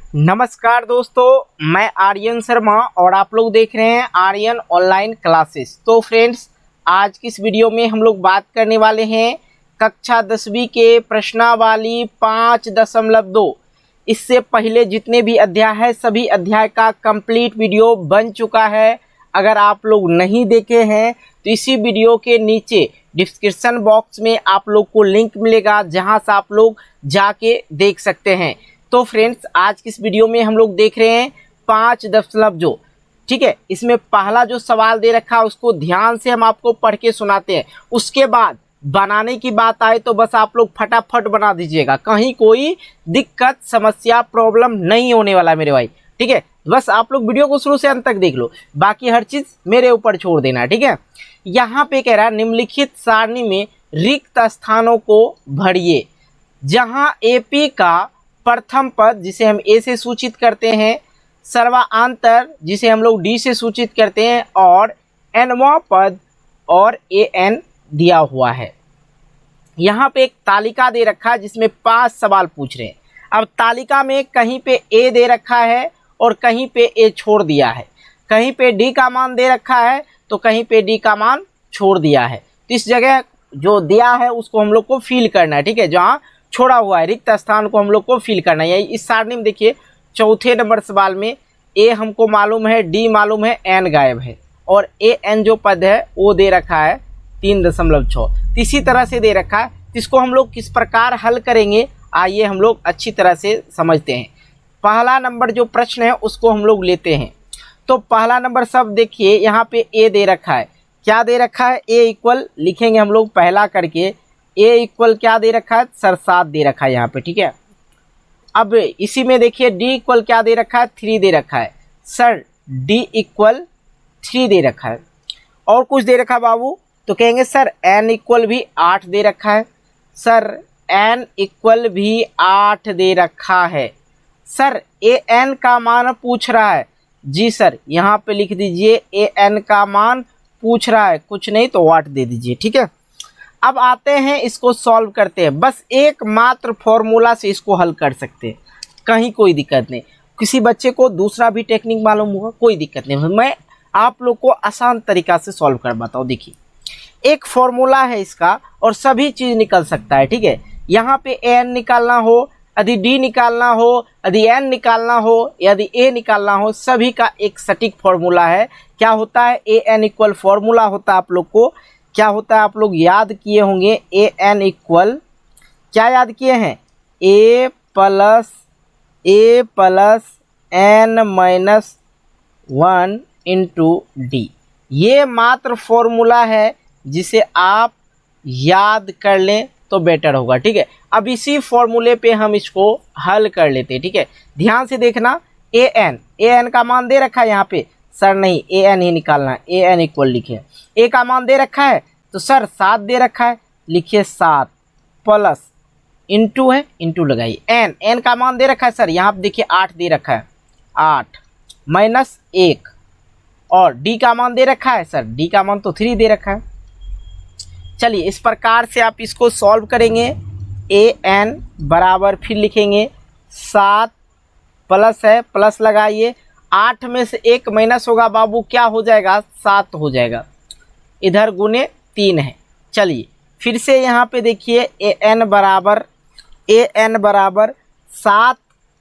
नमस्कार दोस्तों, मैं आर्यन शर्मा और आप लोग देख रहे हैं आर्यन ऑनलाइन क्लासेस। तो फ्रेंड्स, आज की इस वीडियो में हम लोग बात करने वाले हैं कक्षा 10वीं के प्रश्नावली 5.2। इससे पहले जितने भी अध्याय है सभी अध्याय का कंप्लीट वीडियो बन चुका है। अगर आप लोग नहीं देखे हैं तो इसी वीडियो के नीचे डिस्क्रिप्शन बॉक्स में आप लोग को लिंक मिलेगा, जहां से आप लोग जाके देख सकते हैं। तो फ्रेंड्स, आज की इस वीडियो में हम लोग देख रहे हैं 5.2। ठीक है, इसमें पहला जो सवाल दे रखा है उसको ध्यान से हम आपको पढ़ के सुनाते हैं। उसके बाद बनाने की बात आए तो बस आप लोग फटाफट बना दीजिएगा, कहीं कोई दिक्कत समस्या प्रॉब्लम नहीं होने वाला मेरे भाई। ठीक है, बस आप लोग वीडियो को शुरू से अंत तक देख लो, बाकी हर चीज़ मेरे ऊपर छोड़ देना। ठीक है, यहाँ पे कह रहा है निम्नलिखित सारणी में रिक्त स्थानों को भरिए। जहाँ एपी का प्रथम पद जिसे हम ए से सूचित करते हैं, सर्वांतर जिसे हम लोग डी से सूचित करते हैं, और एनवां पद और ए एन दिया हुआ है। यहाँ पे एक तालिका दे रखा है जिसमें 5 सवाल पूछ रहे हैं। अब तालिका में कहीं पे ए दे रखा है और कहीं पे ए छोड़ दिया है, कहीं पे डी का मान दे रखा है तो कहीं पे डी का मान छोड़ दिया है। तो इस जगह जो दिया है उसको हम लोग को फिल करना है। ठीक है, जहाँ छोड़ा हुआ है रिक्त स्थान को हम लोग को फिल करना है। इस सारणी में देखिए चौथे नंबर सवाल में ए हमको मालूम है, डी मालूम है, एन गायब है, और ए एन जो पद है वो दे रखा है 3.6। इसी तरह से दे रखा है। इसको हम लोग किस प्रकार हल करेंगे, आइए हम लोग अच्छी तरह से समझते हैं। पहला नंबर जो प्रश्न है उसको हम लोग लेते हैं। तो पहला नंबर सब देखिए, यहाँ पे ए दे रखा है। क्या दे रखा है? ए इक्वल लिखेंगे हम लोग पहला करके। ए इक्वल क्या दे रखा है? सर 7 दे रखा है यहाँ पे। ठीक है, अब इसी में देखिए डी इक्वल क्या दे रखा है? 3 दे रखा है। सर डी इक्वल 3 दे रखा है। और कुछ दे रखा है बाबू? तो कहेंगे सर एन इक्वल भी 8 दे रखा है। सर एन इक्वल भी 8 दे रखा है। सर ए एन का मान पूछ रहा है। जी सर, यहाँ पे लिख दीजिए ए एन का मान पूछ रहा है, कुछ नहीं तो 8 दे दीजिए। ठीक है, अब आते हैं इसको सॉल्व करते हैं। बस एकमात्र फॉर्मूला से इसको हल कर सकते हैं, कहीं कोई दिक्कत नहीं। किसी बच्चे को दूसरा भी टेक्निक मालूम होगा, कोई दिक्कत नहीं, मैं आप लोग को आसान तरीका से सॉल्व कर बताऊँ। देखिए, एक फॉर्मूला है इसका और सभी चीज़ निकल सकता है। ठीक है, यहाँ पे ए एन निकालना हो, यदि डी निकालना हो, यदि एन निकालना हो, यदि ए निकालना हो, सभी का एक सटीक फॉर्मूला है। क्या होता है? ए एन इक्वल फॉर्मूला होता है आप लोग को क्या होता है, आप लोग याद किए होंगे। ए एन इक्वल क्या याद किए हैं? A plus n minus 1 into d. ये मात्र फॉर्मूला है, जिसे आप याद कर लें तो बेटर होगा। ठीक है, अब इसी फॉर्मूले पे हम इसको हल कर लेते हैं। ठीक है, ध्यान से देखना। ए एन का मान दे रखा है यहाँ पे। सर नहीं, ए एन ही निकालना है। ए एन इक्वल लिखिए। ए का मान दे रखा है तो सर 7 दे रखा है, लिखिए 7 प्लस इंटू है, इंटू लगाइए। एन का मान दे रखा है सर, यहाँ पे देखिए 8 दे रखा है, 8 माइनस 1, और डी का मान दे रखा है सर, डी का मान तो 3 दे रखा है। चलिए, इस प्रकार से आप इसको सॉल्व करेंगे। ए एन बराबर फिर लिखेंगे 7 प्लस है, प्लस लगाइए, 8 में से 1 माइनस होगा बाबू, क्या हो जाएगा? 7 हो जाएगा। इधर गुने 3 है। चलिए फिर से यहाँ पे देखिए ए एन बराबर 7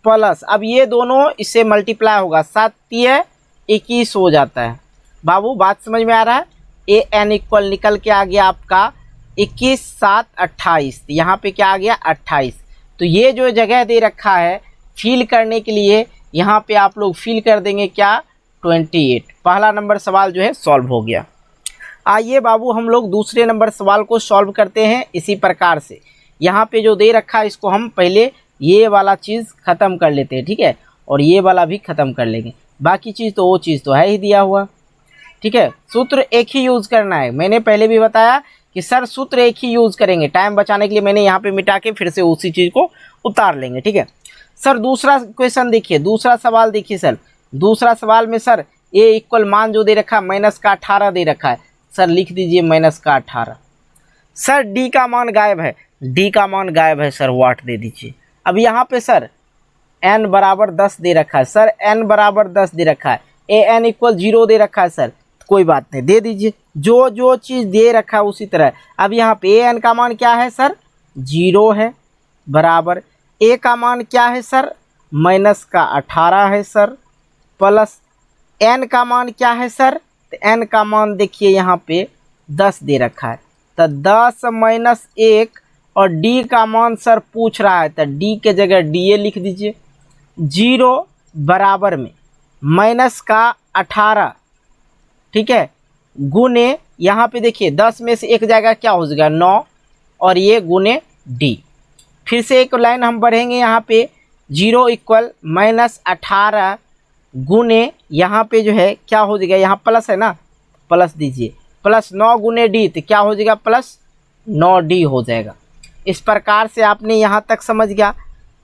प्लस, अब ये दोनों इससे मल्टीप्लाई होगा, 7 × 21 हो जाता है। बाबू बात समझ में आ रहा है? ए एन इक्वल निकल के आ गया आपका 21 7 28। यहाँ पे क्या आ गया? 28। तो ये जो जगह दे रखा है फिल करने के लिए, यहाँ पे आप लोग फिल कर देंगे क्या? 28। पहला नंबर सवाल जो है सॉल्व हो गया। आइए बाबू हम लोग दूसरे नंबर सवाल को सॉल्व करते हैं इसी प्रकार से। यहाँ पे जो दे रखा है इसको हम पहले ये वाला चीज़ ख़त्म कर लेते हैं। ठीक है, और ये वाला भी ख़त्म कर लेंगे, बाकी चीज़ तो वो चीज़ तो है ही दिया हुआ। ठीक है, सूत्र एक ही यूज़ करना है। मैंने पहले भी बताया कि सर सूत्र एक ही यूज़ करेंगे, टाइम बचाने के लिए मैंने यहाँ पे मिटा के फिर से उसी चीज़ को उतार लेंगे। ठीक है सर, दूसरा क्वेश्चन देखिए, दूसरा सवाल देखिए सर। दूसरा सवाल में सर ए इक्वल मान जो दे रखा है माइनस का 18 दे रखा है। सर लिख दीजिए माइनस का 18। सर डी का मान गायब है, डी का मान गायब है सर, वाट दे दीजिए। अब यहाँ पे सर n बराबर 10 दे रखा है सर, n बराबर 10 दे रखा है, ए एन इक्वल 0 दे रखा है सर, कोई बात नहीं, दे दीजिए, जो जो चीज़ दे रखा है उसी तरह। अब यहाँ पे ए एन का मान क्या है सर, 0 है, बराबर ए का मान क्या है सर, माइनस का 18 है सर, प्लस एन का मान क्या है सर, तो एन का मान देखिए यहाँ पे 10 दे रखा है, तो 10 माइनस 1, और डी का मान सर पूछ रहा है, तो डी के जगह डी ए लिख दीजिए, 0 बराबर में माइनस का 18, ठीक है, गुने यहाँ पे देखिए 10 में से एक जाएगा क्या हो जाएगा 9, और ये गुने डी। फिर से एक लाइन हम बढ़ेंगे यहाँ पे, 0 इक्वल माइनस 18 गुने यहाँ पे जो है क्या हो जाएगा, यहाँ प्लस है ना, प्लस दीजिए, प्लस 9 गुने डी, तो क्या हो जाएगा प्लस 9d हो जाएगा। इस प्रकार से आपने यहाँ तक समझ गया,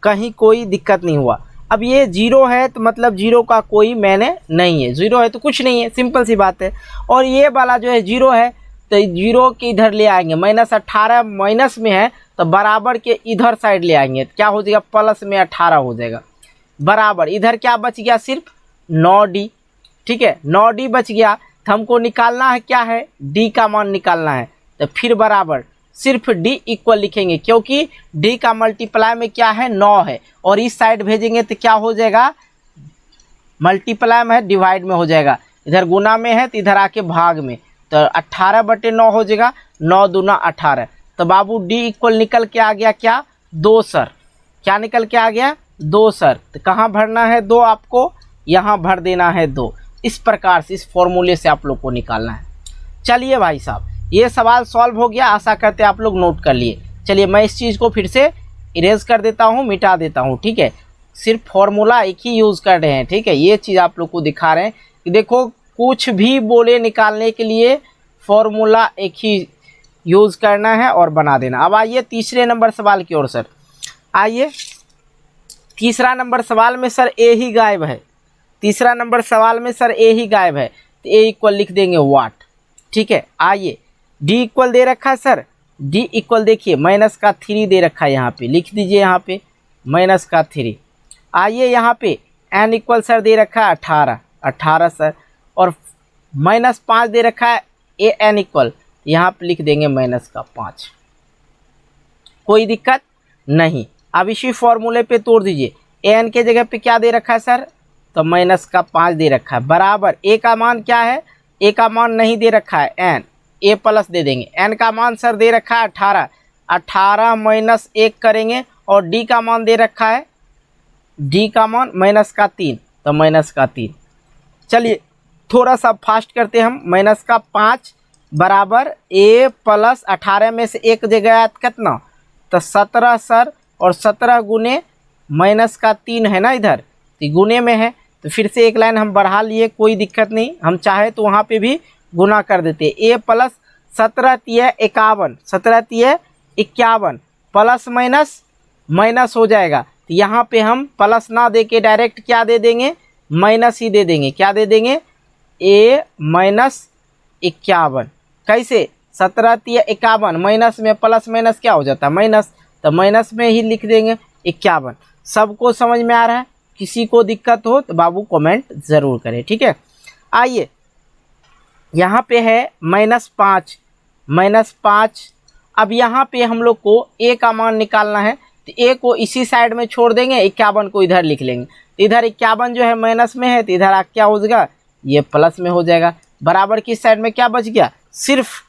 कहीं कोई दिक्कत नहीं हुआ। अब ये 0 है तो मतलब 0 का कोई मैंने नहीं है, 0 है तो कुछ नहीं है, सिंपल सी बात है। और ये वाला जो है 0 है तो 0 के इधर ले आएंगे, माइनस 18 माइनस में है तो बराबर के इधर साइड ले आएंगे, क्या हो जाएगा प्लस में 18 हो जाएगा, बराबर इधर क्या बच गया सिर्फ 9d, ठीक है, 9d बच गया। तो हमको निकालना है क्या है, d का मान निकालना है, तो फिर बराबर सिर्फ d इक्वल लिखेंगे, क्योंकि d का मल्टीप्लाई में क्या है 9 है, और इस साइड भेजेंगे तो क्या हो जाएगा, मल्टीप्लाई में है डिवाइड में हो जाएगा, इधर गुना में है तो इधर आके भाग में, तो 18/9 हो जाएगा, 9 दूना 18। तो बाबू d इक्वल निकल के आ गया क्या 2 सर, क्या निकल के आ गया 2 सर। तो कहाँ भरना है 2, आपको यहाँ भर देना है 2। इस प्रकार से इस फॉर्मूले से आप लोग को निकालना है। चलिए भाई साहब, ये सवाल सॉल्व हो गया, आशा करते आप लोग नोट कर लिए। चलिए मैं इस चीज़ को फिर से इरेज कर देता हूँ, मिटा देता हूँ, ठीक है, सिर्फ फॉर्मूला एक ही यूज़ कर रहे हैं, ठीक है, ये चीज़ आप लोग को दिखा रहे हैं कि देखो कुछ भी बोले निकालने के लिए फॉर्मूला एक ही यूज़ करना है और बना देना। अब आइए तीसरे नंबर सवाल की ओर सर, आइए तीसरा नंबर सवाल में सर ए ही गायब है, तीसरा नंबर सवाल में सर ए ही गायब है, तो ए इक्वल लिख देंगे वाट, ठीक है। आइए डी इक्वल दे रखा है सर, डी इक्वल देखिए माइनस का 3 दे रखा है, यहाँ पे लिख दीजिए, यहाँ पे माइनस का 3। आइए यहाँ पे एन इक्वल सर दे रखा है 18 सर, और माइनस 5 दे रखा है ए एन इक्वल, यहाँ पे लिख देंगे माइनस का 5, कोई दिक्कत नहीं। अब इसी फॉर्मूले पे तोड़ दीजिए, ए एन के जगह पे क्या दे रखा है सर, तो माइनस का 5 दे रखा है, बराबर ए का मान क्या है, ए का मान नहीं दे रखा है एन, ए प्लस दे देंगे, एन का मान सर दे रखा है 18 माइनस 1 करेंगे, और डी का मान दे रखा है, डी का मान माइनस का 3, तो माइनस का 3। चलिए थोड़ा सा फास्ट करते हैं हम, माइनस का 5 बराबर ए प्लस 18 में से एक जगह आया कितना, तो 17 सर, और 17 गुने माइनस का 3 है ना इधर, तो गुने में है, तो फिर से एक लाइन हम बढ़ा लिए, कोई दिक्कत नहीं, हम चाहे तो वहाँ पे भी गुना कर देते। ए प्लस 17 तिया 51, 17 तिया 51, प्लस माइनस माइनस हो जाएगा, तो यहाँ पे हम प्लस ना दे के डायरेक्ट क्या दे देंगे, माइनस ही दे देंगे, क्या दे देंगे ए माइनस 51। कैसे 17 तिया 51, माइनस में प्लस माइनस क्या हो जाता है माइनस, तो माइनस में ही लिख देंगे 51। सबको समझ में आ रहा है, किसी को दिक्कत हो तो बाबू कमेंट ज़रूर करें, ठीक है। आइए यहाँ पे है -5, अब यहाँ पे हम लोग को ए का मान निकालना है, तो ए को इसी साइड में छोड़ देंगे, 51 को इधर लिख लेंगे, तो इधर 51 जो है माइनस में है, तो इधर क्या हो जाएगा, ये प्लस में हो जाएगा, बराबर की साइड में क्या बच गया, सिर्फ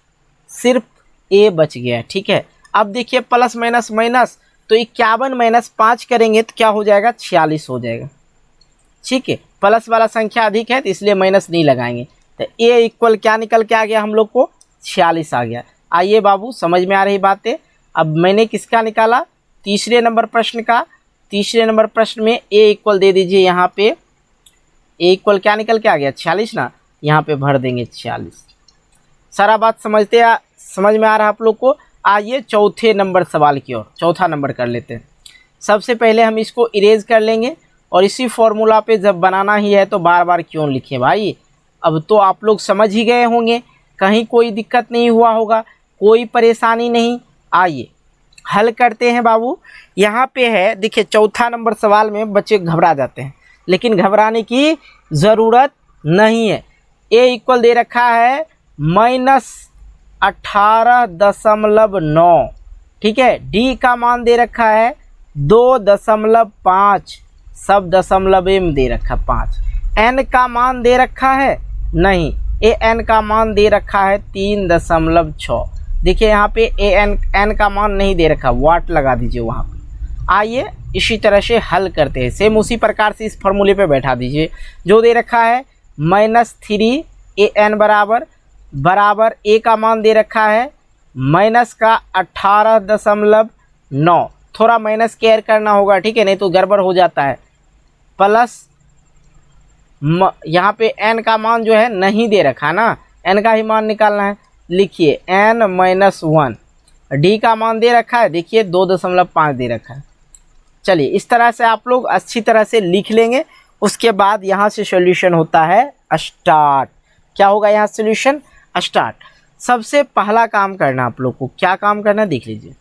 ए बच गया, ठीक है। अब देखिए प्लस माइनस माइनस, तो 51 - 5 करेंगे तो क्या हो जाएगा 46 हो जाएगा, ठीक है, प्लस वाला संख्या अधिक है तो इसलिए माइनस नहीं लगाएंगे, तो ए इक्वल क्या निकल के आ गया हम लोग को 46 आ गया। आइए बाबू समझ में आ रही बातें। अब मैंने किसका निकाला, तीसरे नंबर प्रश्न का, तीसरे नंबर प्रश्न में ए इक्वल दे दीजिए, यहाँ पे ए इक्वल क्या निकल के आ गया 46 ना, यहाँ पे भर देंगे 46। सारा बात समझ में आ रहा है आप लोग को। आइए चौथे नंबर सवाल की ओर, चौथा नंबर कर लेते हैं। सबसे पहले हम इसको इरेज कर लेंगे, और इसी फॉर्मूला पे जब बनाना ही है तो बार बार क्यों लिखें भाई, अब तो आप लोग समझ ही गए होंगे, कहीं कोई दिक्कत नहीं हुआ होगा, कोई परेशानी नहीं। आइए हल करते हैं बाबू। यहाँ पे है देखिए, चौथा नंबर सवाल में बच्चे घबरा जाते हैं, लेकिन घबराने की ज़रूरत नहीं है। ए इक्वल दे रखा है -18.9, ठीक है। डी का मान दे रखा है 2.5, सब दशमलव में दे रखा 5। एन का मान दे रखा है नहीं, ए एन का मान दे रखा है 3.6। देखिए यहाँ पे ए एन का मान नहीं दे रखा, वाट लगा दीजिए वहाँ पे। आइए इसी तरह से हल करते हैं, सेम उसी प्रकार से इस फॉर्मूले पे बैठा दीजिए। जो दे रखा है -3 ए एन बराबर ए का मान दे रखा है माइनस का 18.9, थोड़ा माइनस केयर करना होगा, ठीक है, नहीं तो गड़बड़ हो जाता है। प्लस यहाँ पे एन का मान जो है नहीं दे रखा ना, एन का ही मान निकालना है। लिखिए n-1। डी का मान दे रखा है, देखिए 2.5 दे रखा है। चलिए इस तरह से आप लोग अच्छी तरह से लिख लेंगे। उसके बाद यहाँ से सॉल्यूशन होता है स्टार्ट। क्या होगा यहाँ सॉल्यूशन? स्टार्ट। सबसे पहला काम करना आप लोग को, क्या काम करना देख लीजिए।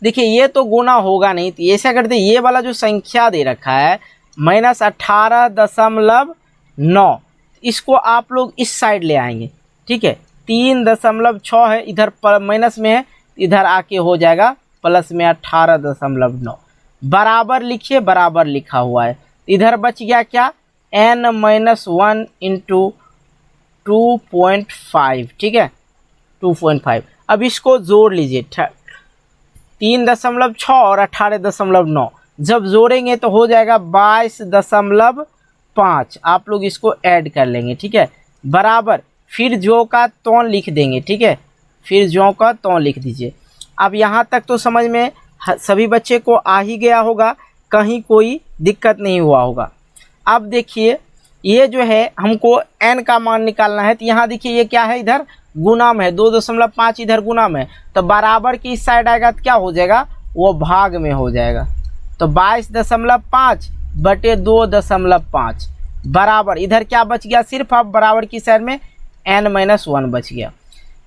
देखिए ये तो गुना होगा नहीं, तो ऐसा करते, ये वाला जो संख्या दे रखा है -18.9, इसको आप लोग इस साइड ले आएंगे, ठीक है। 3.6 है, इधर माइनस में है, इधर आके हो जाएगा प्लस में 18.9। बराबर लिखिए, बराबर लिखा हुआ है, इधर बच गया क्या? n-1 इंटू 2.5, ठीक है, 2.5। अब इसको जोड़ लीजिए, 3.6 और 18.9 जब जोड़ेंगे तो हो जाएगा 22.5। आप लोग इसको ऐड कर लेंगे, ठीक है। बराबर फिर जो का त्यों लिख देंगे, ठीक है, फिर जो का त्यों लिख दीजिए। अब यहाँ तक तो समझ में सभी बच्चे को आ ही गया होगा, कहीं कोई दिक्कत नहीं हुआ होगा। अब देखिए ये जो है हमको n का मान निकालना है, तो यहाँ देखिए ये क्या है, इधर गुना में है, 2.5 इधर गुना में है, तो बराबर की इस साइड आएगा तो क्या हो जाएगा, वो भाग में हो जाएगा। तो 22.5 बटे 2.5 बराबर, इधर क्या बच गया, सिर्फ अब बराबर की साइड में n-1 बच गया।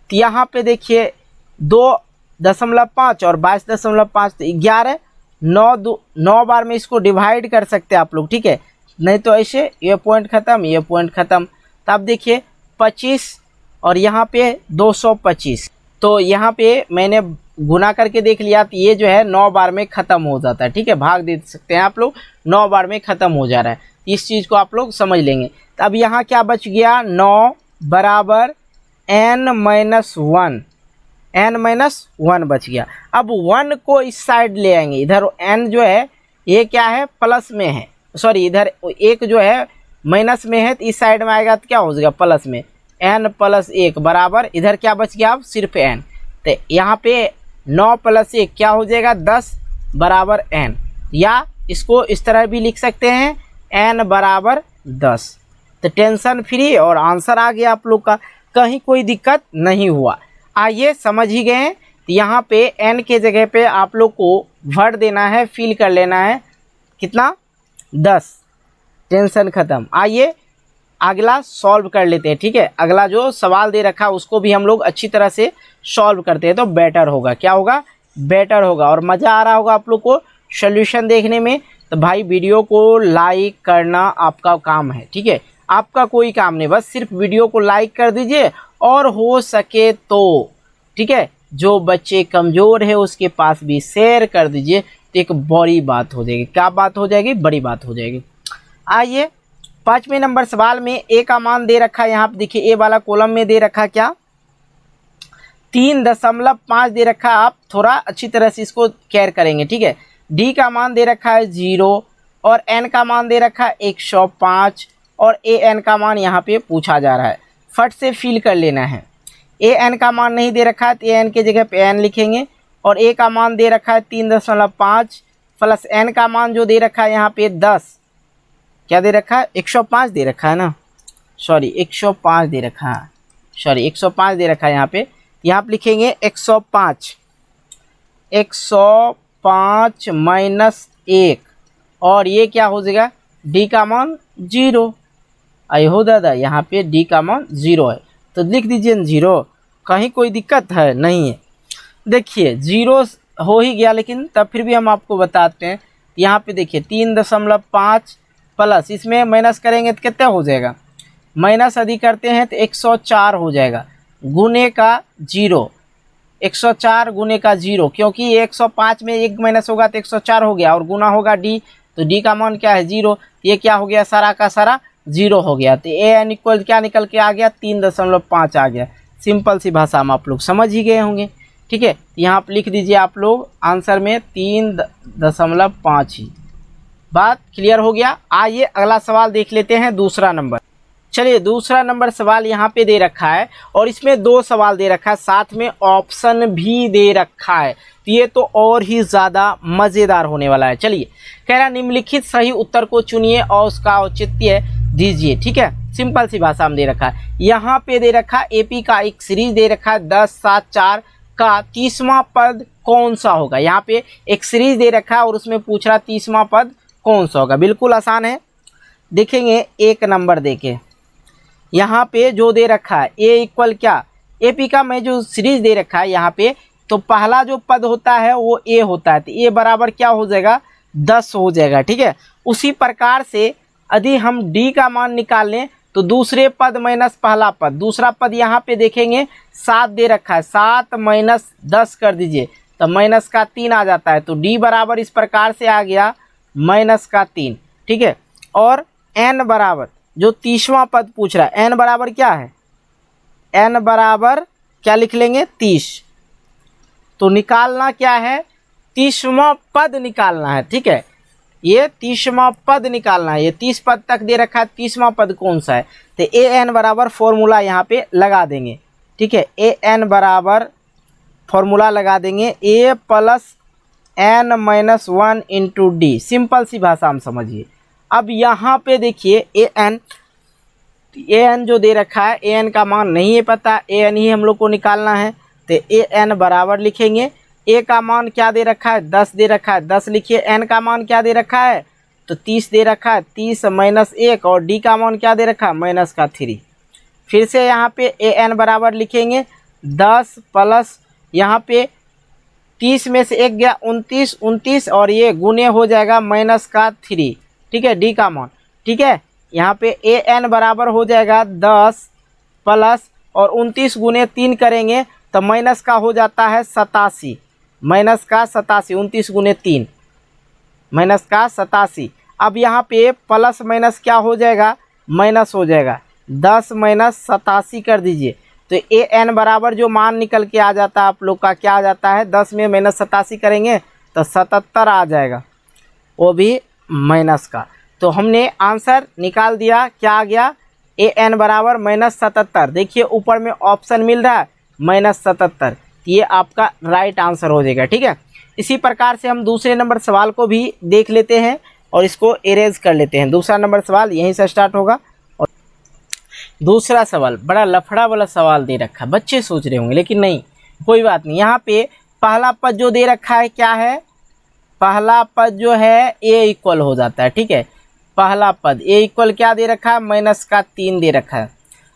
तो यहाँ पे देखिए 2.5 और 22.5 तो 11, 9 बार में इसको डिवाइड कर सकते हैं आप लोग, ठीक है, नहीं तो ऐसे ये पॉइंट ख़त्म, ये पॉइंट ख़त्म। तब देखिए 25 और यहाँ पे 225, तो यहाँ पे मैंने गुना करके देख लिया, तो ये जो है 9 बार में ख़त्म हो जाता है, ठीक है, भाग दे सकते हैं आप लोग, 9 बार में ख़त्म हो जा रहा है। इस चीज़ को आप लोग समझ लेंगे। तो अब यहाँ क्या बच गया, 9 बराबर n-1 बच गया। अब 1 को इस साइड ले आएंगे, इधर n जो है ये क्या है, प्लस में है, सॉरी इधर एक जो है माइनस में है, तो इस साइड में आएगा तो क्या हो जाएगा, प्लस में, n+1 बराबर, इधर क्या बच गया, अब सिर्फ n। तो यहाँ पे 9 + 1 क्या हो जाएगा, 10 बराबर n, या इसको इस तरह भी लिख सकते हैं n बराबर 10। तो टेंशन फ्री और आंसर आ गया आप लोग का, कहीं कोई दिक्कत नहीं हुआ। आइए समझ ही गए। तो यहाँ पे n के जगह पे आप लोग को भर देना है, फिल कर लेना है, कितना, 10, टेंशन ख़त्म। आइए अगला सॉल्व कर लेते हैं, ठीक है। अगला जो सवाल दे रखा है उसको भी हम लोग अच्छी तरह से सॉल्व करते हैं तो बेटर होगा। क्या होगा, बेटर होगा, और मज़ा आ रहा होगा आप लोग को सॉल्यूशन देखने में। तो भाई वीडियो को लाइक करना आपका काम है, ठीक है, आपका कोई काम नहीं, बस सिर्फ वीडियो को लाइक कर दीजिए, और हो सके तो, ठीक है, जो बच्चे कमज़ोर है उसके पास भी शेयर कर दीजिए, तो एक बड़ी बात हो जाएगी। क्या बात हो जाएगी, बड़ी बात हो जाएगी। आइए 5वें नंबर सवाल में ए का मान दे रखा है, यहाँ पे देखिए ए वाला कॉलम में दे रखा क्या, 3.5 दे रखा। आप थोड़ा अच्छी तरह से इसको केयर करेंगे, ठीक है। डी का मान दे रखा है 0, और एन का मान दे रखा है 105, और ए एन का मान यहाँ पे पूछा जा रहा है, फट से फिल कर लेना है। ए एन का मान नहीं दे रखा है तो ए एन के जगह पे एन लिखेंगे, और ए का मान दे रखा है 3.5 प्लस एन का मान जो दे रखा है यहाँ पे 10, क्या दे रखा है, 105 दे रखा है ना, सॉरी 105 दे रखा है, सॉरी 105 दे रखा है यहाँ पे। यहाँ पे लिखेंगे 105 माइनस 1, और ये क्या हो जाएगा, डी का मान 0। आई हो दादा, यहाँ पे डी का मान 0 है, तो लिख दीजिए 0, कहीं कोई दिक्कत है नहीं है। देखिए 0 हो ही गया, लेकिन तब फिर भी हम आपको बताते हैं। यहाँ पे देखिए 3.5 प्लस इसमें माइनस करेंगे तो कितना हो जाएगा, माइनस अधिक करते हैं तो 104 हो जाएगा, गुने का 0, 104 गुने का 0, क्योंकि ये 105 में 1 माइनस होगा तो 104 हो गया, और गुना होगा d, तो d का मान क्या है 0, ये क्या हो गया सारा का सारा 0 हो गया, तो an इक्वल क्या निकल के आ गया 3.5 आ गया। सिंपल सी भाषा में आप लोग समझ ही गए होंगे। ठीक है, यहाँ पर लिख दीजिए आप लोग आंसर में 3.5 ही। बात क्लियर हो गया। आइए अगला सवाल देख लेते हैं, दूसरा नंबर। चलिए दूसरा नंबर सवाल यहाँ पे दे रखा है, और इसमें 2 सवाल दे रखा है, साथ में ऑप्शन भी दे रखा है, तो ये तो और ही ज़्यादा मज़ेदार होने वाला है। चलिए, कह रहा निम्नलिखित सही उत्तर को चुनिए और उसका औचित्य दीजिए। ठीक है, सिंपल सी भाषा में दे रखा है। यहाँ पे दे रखा है एपी का एक सीरीज दे रखा है 10, 7, 4 का 30वां पद कौन सा होगा। यहाँ पे एक सीरीज दे रखा है और उसमें पूछ रहा 30वां पद कौन सा होगा। बिल्कुल आसान है, देखेंगे एक नंबर देके यहाँ पे जो दे रखा है ए इक्वल क्या, एपी का मैं जो सीरीज दे रखा है यहाँ पे, तो पहला जो पद होता है वो ए होता है, तो ए बराबर क्या हो जाएगा 10 हो जाएगा। ठीक है, उसी प्रकार से यदि हम डी का मान निकाल लें तो दूसरे पद माइनस पहला पद, दूसरा पद यहाँ पे देखेंगे 7 दे रखा है, 7 माइनस 10 कर दीजिए तो माइनस का 3 आ जाता है, तो डी बराबर इस प्रकार से आ गया माइनस का 3। ठीक है, और एन बराबर जो 30वां पद पूछ रहा है, एन बराबर क्या है, एन बराबर क्या लिख लेंगे 30, तो निकालना क्या है 30वां पद निकालना है। ठीक है, ये 30वां पद निकालना है, ये 30 पद तक दे रखा है, 30वां पद कौन सा है, तो ए एन बराबर फॉर्मूला यहाँ पे लगा देंगे। ठीक है, ए एन बराबर फॉर्मूला लगा देंगे a plus n minus 1 into d. Simple सी भाषा में समझिए। अब यहाँ पे देखिए ए एन जो दे रखा है, ए एन का मान नहीं है पता, ए एन ही हम लोग को निकालना है, तो ए एन बराबर लिखेंगे, ए का मान क्या दे रखा है 10 दे रखा है, 10 लिखिए, एन का मान क्या दे रखा है तो 30 दे रखा है, 30 माइनस 1, और डी का मान क्या दे रखा है माइनस का 3। फिर से यहाँ पे ए एन बराबर लिखेंगे 10 प्लस यहाँ पे 30 में से 1 गया 29, 29 और ये गुने हो जाएगा माइनस का 3। ठीक है, डी का मान। ठीक है, यहाँ पे ए एन बराबर हो जाएगा 10 प्लस और 29 गुने 3 करेंगे तो माइनस का हो जाता है 87, माइनस का 87, 29 गुने 3 माइनस का 87। अब यहाँ पे प्लस माइनस क्या हो जाएगा माइनस हो जाएगा, 10 माइनस 87 कर दीजिए, तो ए एन बराबर जो मान निकल के आ जाता है आप लोग का क्या आ जाता है, 10 में माइनस 87 करेंगे तो 77 आ जाएगा, वो भी माइनस का। तो हमने आंसर निकाल दिया, क्या आ गया ए एन बराबर -77। देखिए ऊपर में ऑप्शन मिल रहा है -77, ये आपका राइट आंसर हो जाएगा। ठीक है, इसी प्रकार से हम दूसरे नंबर सवाल को भी देख लेते हैं और इसको इरेज कर लेते हैं। दूसरा नंबर सवाल यहीं से स्टार्ट होगा। और दूसरा सवाल बड़ा लफड़ा वाला सवाल दे रखा है, बच्चे सोच रहे होंगे, लेकिन नहीं, कोई बात नहीं। यहाँ पे पहला पद जो दे रखा है क्या है, पहला पद जो है ए इक्वल हो जाता है। ठीक है, पहला पद ए इक्वल क्या दे रखा है माइनस का 3 दे रखा है।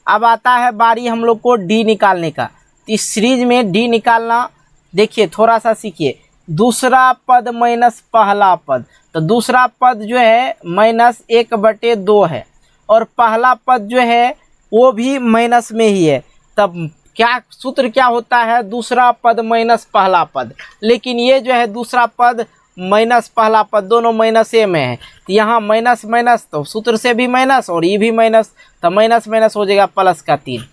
अब आता है बारी हम लोग को डी निकालने का, तो इस सीरीज में डी निकालना देखिए थोड़ा सा सीखिए। दूसरा पद माइनस पहला पद, तो दूसरा पद जो है -1/2 है और पहला पद जो है वो भी माइनस में ही है, तब क्या सूत्र क्या होता है, दूसरा पद माइनस पहला पद। लेकिन ये जो है दूसरा पद माइनस पहला पद दोनों माइनस ए में है, तो यहाँ माइनस माइनस तो सूत्र से भी माइनस और ये भी माइनस, तो माइनस माइनस हो जाएगा प्लस का 3।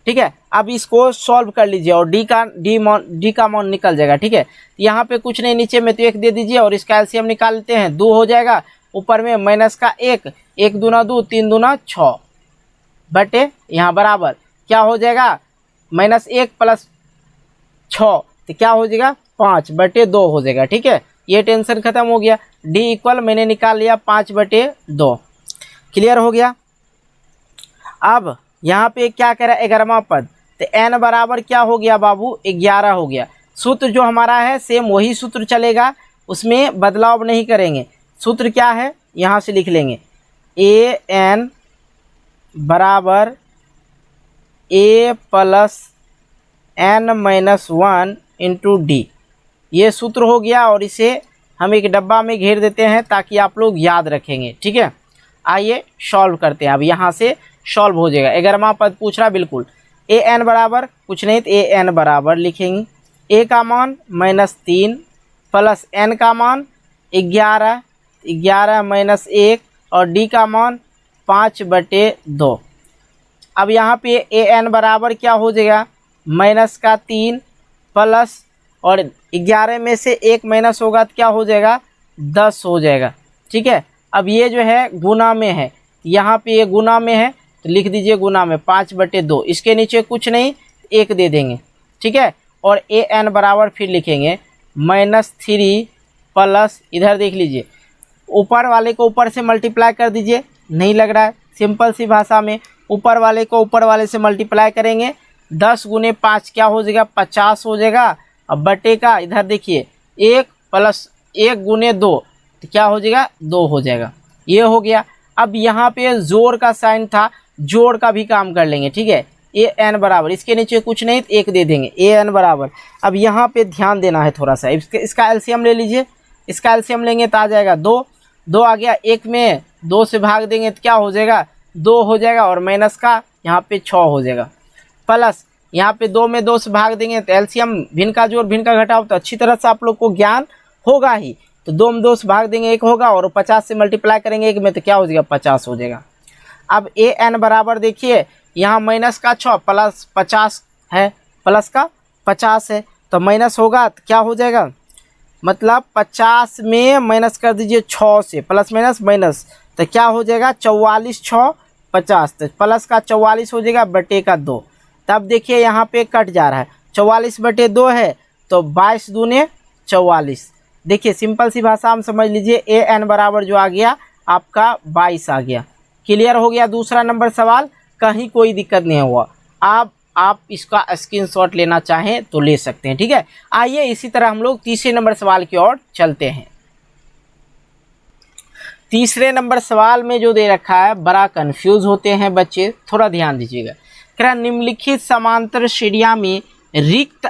ठीक है, अब इसको सॉल्व कर लीजिए और डी का मान निकल जाएगा। ठीक है, यहाँ पे कुछ नहीं, नीचे में तो 1 दे दीजिए और इसका एलसीएम निकाल लेते हैं, 2 हो जाएगा, ऊपर में माइनस का 1, 1 दूना 2, 3 दूना 6 बटे यहाँ बराबर क्या हो जाएगा -1 प्लस 6, तो क्या हो जाएगा 5/2 हो जाएगा। ठीक है, ये टेंशन खत्म हो गया। डी इक्वल मैंने निकाल लिया 5/2, क्लियर हो गया। अब यहाँ पे क्या कह रहा है 11वां पद, तो एन बराबर क्या हो गया बाबू 11 हो गया। सूत्र जो हमारा है सेम वही सूत्र चलेगा, उसमें बदलाव नहीं करेंगे। सूत्र क्या है यहाँ से लिख लेंगे, ए एन बराबर a plus n minus 1 into d, ये सूत्र हो गया और इसे हम एक डब्बा में घेर देते हैं ताकि आप लोग याद रखेंगे। ठीक है, आइए सॉल्व करते हैं। अब यहाँ से सॉल्व हो जाएगा। 11वां पद पूछ रहा बिल्कुल। ए एन बराबर कुछ नहीं तो ए एन बराबर लिखेंगे ए का मान -3 प्लस एन का मान 11, 11 माइनस 1 और डी का मान 5/2। अब यहाँ पे ए एन बराबर क्या हो जाएगा, -3 प्लस और 11 में से 1 माइनस होगा तो क्या हो जाएगा, 10 हो जाएगा। ठीक है, अब ये जो है गुना में है, यहाँ पे ये गुना में है तो लिख दीजिए गुना में 5/2। इसके नीचे कुछ नहीं 1 दे देंगे। ठीक है, और ए एन बराबर फिर लिखेंगे -3 प्लस, इधर देख लीजिए ऊपर वाले को ऊपर से मल्टीप्लाई कर दीजिए, नहीं लग रहा है, सिंपल सी भाषा में ऊपर वाले को ऊपर वाले से मल्टीप्लाई करेंगे, 10 गुने 5 क्या हो जाएगा, 50 हो जाएगा। अब बटे का इधर देखिए 1 प्लस 1 गुने 2 तो क्या हो जाएगा, 2 हो जाएगा। ये हो गया। अब यहाँ पे जोड़ का साइन था, जोड़ का भी काम कर लेंगे। ठीक है, ए एन बराबर, इसके नीचे कुछ नहीं तो 1 दे देंगे, ए एन बराबर। अब यहाँ पे ध्यान देना है थोड़ा सा, इसका एलसीएम ले लीजिए। इसका एलसीएम लेंगे तो आ जाएगा 2, 2 आ गया, 1 में 2 से भाग देंगे तो क्या हो जाएगा, 2 हो जाएगा और माइनस का यहाँ पे 6 हो जाएगा, प्लस यहाँ पे 2 में 2 से भाग देंगे तो एलसीएम भिन्न का जोड़ भिन्न का घटाव तो अच्छी तरह से आप लोग को ज्ञान होगा ही। तो 2 में 2 से भाग देंगे 1 होगा और 50 से मल्टीप्लाई करेंगे 1 में तो क्या हो जाएगा, 50 हो जाएगा। अब ए एन बराबर देखिए यहाँ माइनस का 6 प्लस 50 है, प्लस का 50 है तो माइनस होगा तो क्या हो जाएगा, मतलब 50 में माइनस कर दीजिए 6 से, प्लस माइनस माइनस तो क्या हो जाएगा, 44 6 50, तो प्लस का 44 हो जाएगा बटे का 2। तब देखिए यहाँ पे कट जा रहा है, 44/2 है तो 22 दूने 44। देखिए सिंपल सी भाषा में समझ लीजिए, ए एन बराबर जो आ गया आपका 22 आ गया। क्लियर हो गया दूसरा नंबर सवाल, कहीं कोई दिक्कत नहीं हुआ। आप इसका स्क्रीनशॉट लेना चाहें तो ले सकते हैं। ठीक है, आइए इसी तरह हम लोग तीसरे नंबर सवाल की ओर चलते हैं। तीसरे नंबर सवाल में जो दे रखा है बड़ा कंफ्यूज होते हैं बच्चे, थोड़ा ध्यान दीजिएगा। कह रहा निम्नलिखित समांतर श्रेणियां में रिक्त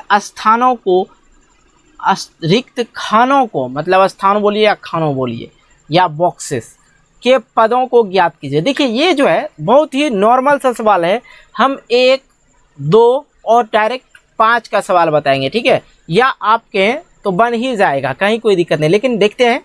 खानों को मतलब स्थान बोलिए या खानों बोलिए या बॉक्सेस के पदों को ज्ञात कीजिए। देखिए ये जो है बहुत ही नॉर्मल सा सवाल है, हम 1 2 और डायरेक्ट 5 का सवाल बताएंगे। ठीक है, या आप कहें तो बन ही जाएगा, कहीं कोई दिक्कत नहीं, लेकिन देखते हैं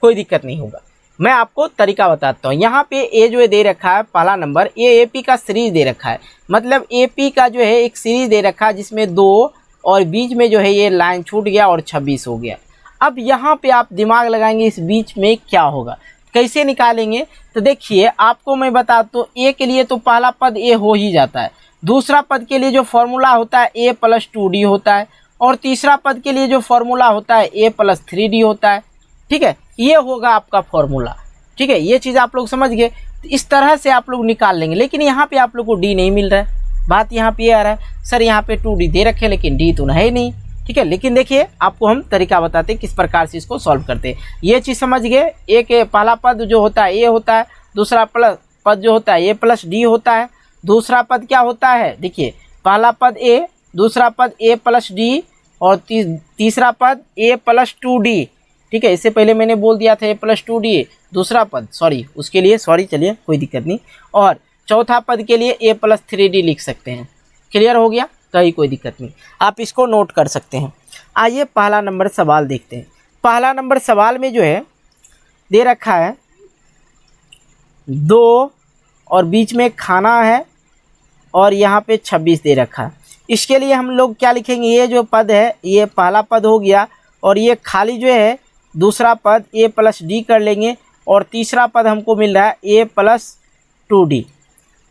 कोई दिक्कत नहीं होगा। मैं आपको तरीका बताता हूँ। यहाँ पे ए जो दे रखा है पहला नंबर, ये एपी का सीरीज दे रखा है, मतलब एपी का जो है एक सीरीज दे रखा है जिसमें 2 और बीच में जो है ये लाइन छूट गया और 26 हो गया। अब यहाँ पे आप दिमाग लगाएंगे इस बीच में क्या होगा, कैसे निकालेंगे। तो देखिए आपको मैं बता तो ए के लिए तो पहला पद ए हो ही जाता है, दूसरा पद के लिए जो फॉर्मूला होता है a + 2d होता है और तीसरा पद के लिए जो फॉर्मूला होता है a + 3d होता है। ठीक है, ये होगा आपका फॉर्मूला। ठीक है, ये चीज़ आप लोग समझ गए। तो इस तरह से आप लोग निकाल लेंगे, लेकिन यहाँ पे आप लोग को डी नहीं मिल रहा है। बात यहाँ पे आ रहा है सर यहाँ पे 2d दे रखे लेकिन डी तो है ही नहीं। ठीक है, लेकिन देखिए आपको हम तरीका बताते हैं किस प्रकार से इसको सॉल्व करते हैं। ये चीज़ समझ गए, ए के पहला पद जो होता है ए होता है, दूसरा पद जो होता है a + d होता है, दूसरा पद क्या होता है, देखिए पहला पद a, दूसरा पद a + d और तीसरा पद a + 2d। ठीक है, इससे पहले मैंने बोल दिया था a + 2d दूसरा पद, उसके लिए चलिए कोई दिक्कत नहीं। और चौथा पद के लिए a + 3d लिख सकते हैं। क्लियर हो गया, कहीं कोई दिक्कत नहीं, आप इसको नोट कर सकते हैं। आइए पहला नंबर सवाल देखते हैं। पहला नंबर सवाल में जो है दे रखा है 2 और बीच में खाना है और यहाँ पे 26 दे रखा है। इसके लिए हम लोग क्या लिखेंगे, ये जो पद है ये पहला पद हो गया और ये खाली जो है दूसरा पद a + d कर लेंगे और तीसरा पद हमको मिल रहा है a + 2d।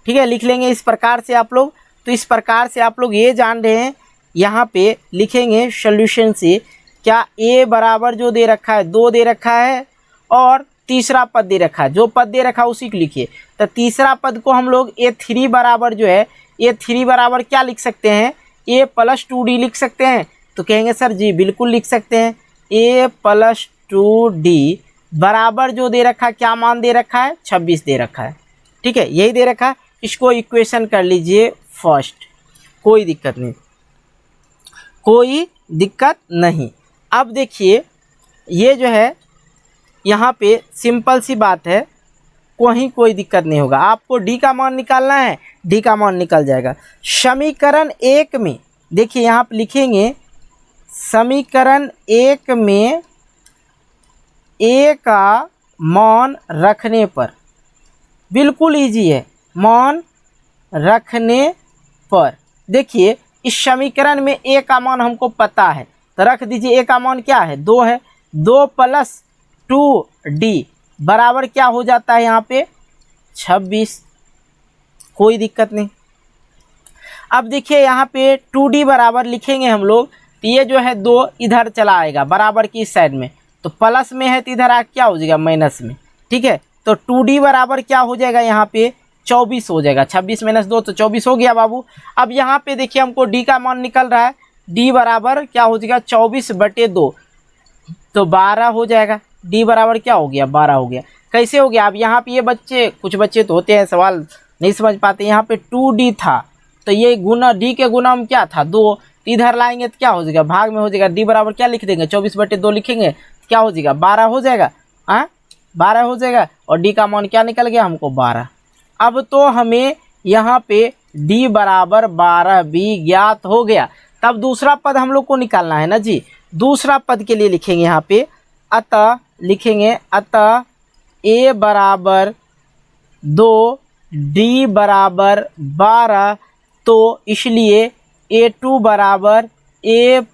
ठीक है, लिख लेंगे इस प्रकार से आप लोग। तो इस प्रकार से आप लोग ये जान रहे हैं, यहाँ पे लिखेंगे सॉल्यूशन से क्या a बराबर जो दे रखा है 2 दे रखा है और तीसरा पद दे रखा है, जो पद दे रखा है उसी को लिखिए। तो तीसरा पद को हम लोग a3 बराबर जो है a3 बराबर क्या लिख सकते हैं, a + 2d लिख सकते हैं। तो कहेंगे सर जी बिल्कुल लिख सकते हैं, a + 2d बराबर जो दे रखा है क्या मान दे रखा है, 26 दे रखा है। ठीक है, यही दे रखा है, इसको इक्वेशन कर लीजिए फर्स्ट, कोई दिक्कत नहीं, कोई दिक्कत नहीं। अब देखिए ये जो है यहाँ पे सिंपल सी बात है, कहीं कोई दिक्कत नहीं होगा। आपको डी का मान निकालना है, डी का मान निकल जाएगा। समीकरण 1 में देखिए यहाँ पे लिखेंगे समीकरण 1 में ए का मान रखने पर, बिल्कुल इजी है, मान रखने पर देखिए इस समीकरण में ए का मान हमको पता है तो रख दीजिए। ए का मान क्या है 2 है, 2 + 2d बराबर क्या हो जाता है यहाँ पे 26, कोई दिक्कत नहीं। अब देखिए यहाँ पे 2d बराबर लिखेंगे हम लोग तो ये जो है 2 इधर चला आएगा बराबर की इस साइड में, तो प्लस में है तो इधर आ क्या हो जाएगा माइनस में, ठीक है। तो 2d बराबर क्या हो जाएगा यहाँ पे 24 हो जाएगा, 26 - 2 तो 24 हो गया बाबू। अब यहाँ पे देखिए हमको d का मान निकल रहा है, d बराबर क्या हो जाएगा 24/2 तो 12 हो जाएगा। d बराबर क्या हो गया 12 हो गया। कैसे हो गया? अब यहाँ पे ये बच्चे, कुछ बच्चे तो होते हैं सवाल नहीं समझ पाते, यहाँ पे 2d था तो ये गुना d के गुना में क्या था 2, इधर लाएंगे तो क्या हो जाएगा भाग में हो जाएगा। d बराबर क्या लिख देंगे 24/2 लिखेंगे तो क्या हो जाएगा 12 हो जाएगा, हाँ 12 हो जाएगा। और d का मान क्या निकल गया हमको 12। अब तो हमें यहाँ पे d बराबर 12 भी ज्ञात हो गया। तब दूसरा पद हम लोग को निकालना है ना जी। दूसरा पद के लिए लिखेंगे यहाँ पे अतः, लिखेंगे अतः a बराबर 2 d बराबर 12, तो इसलिए a2 बराबर a +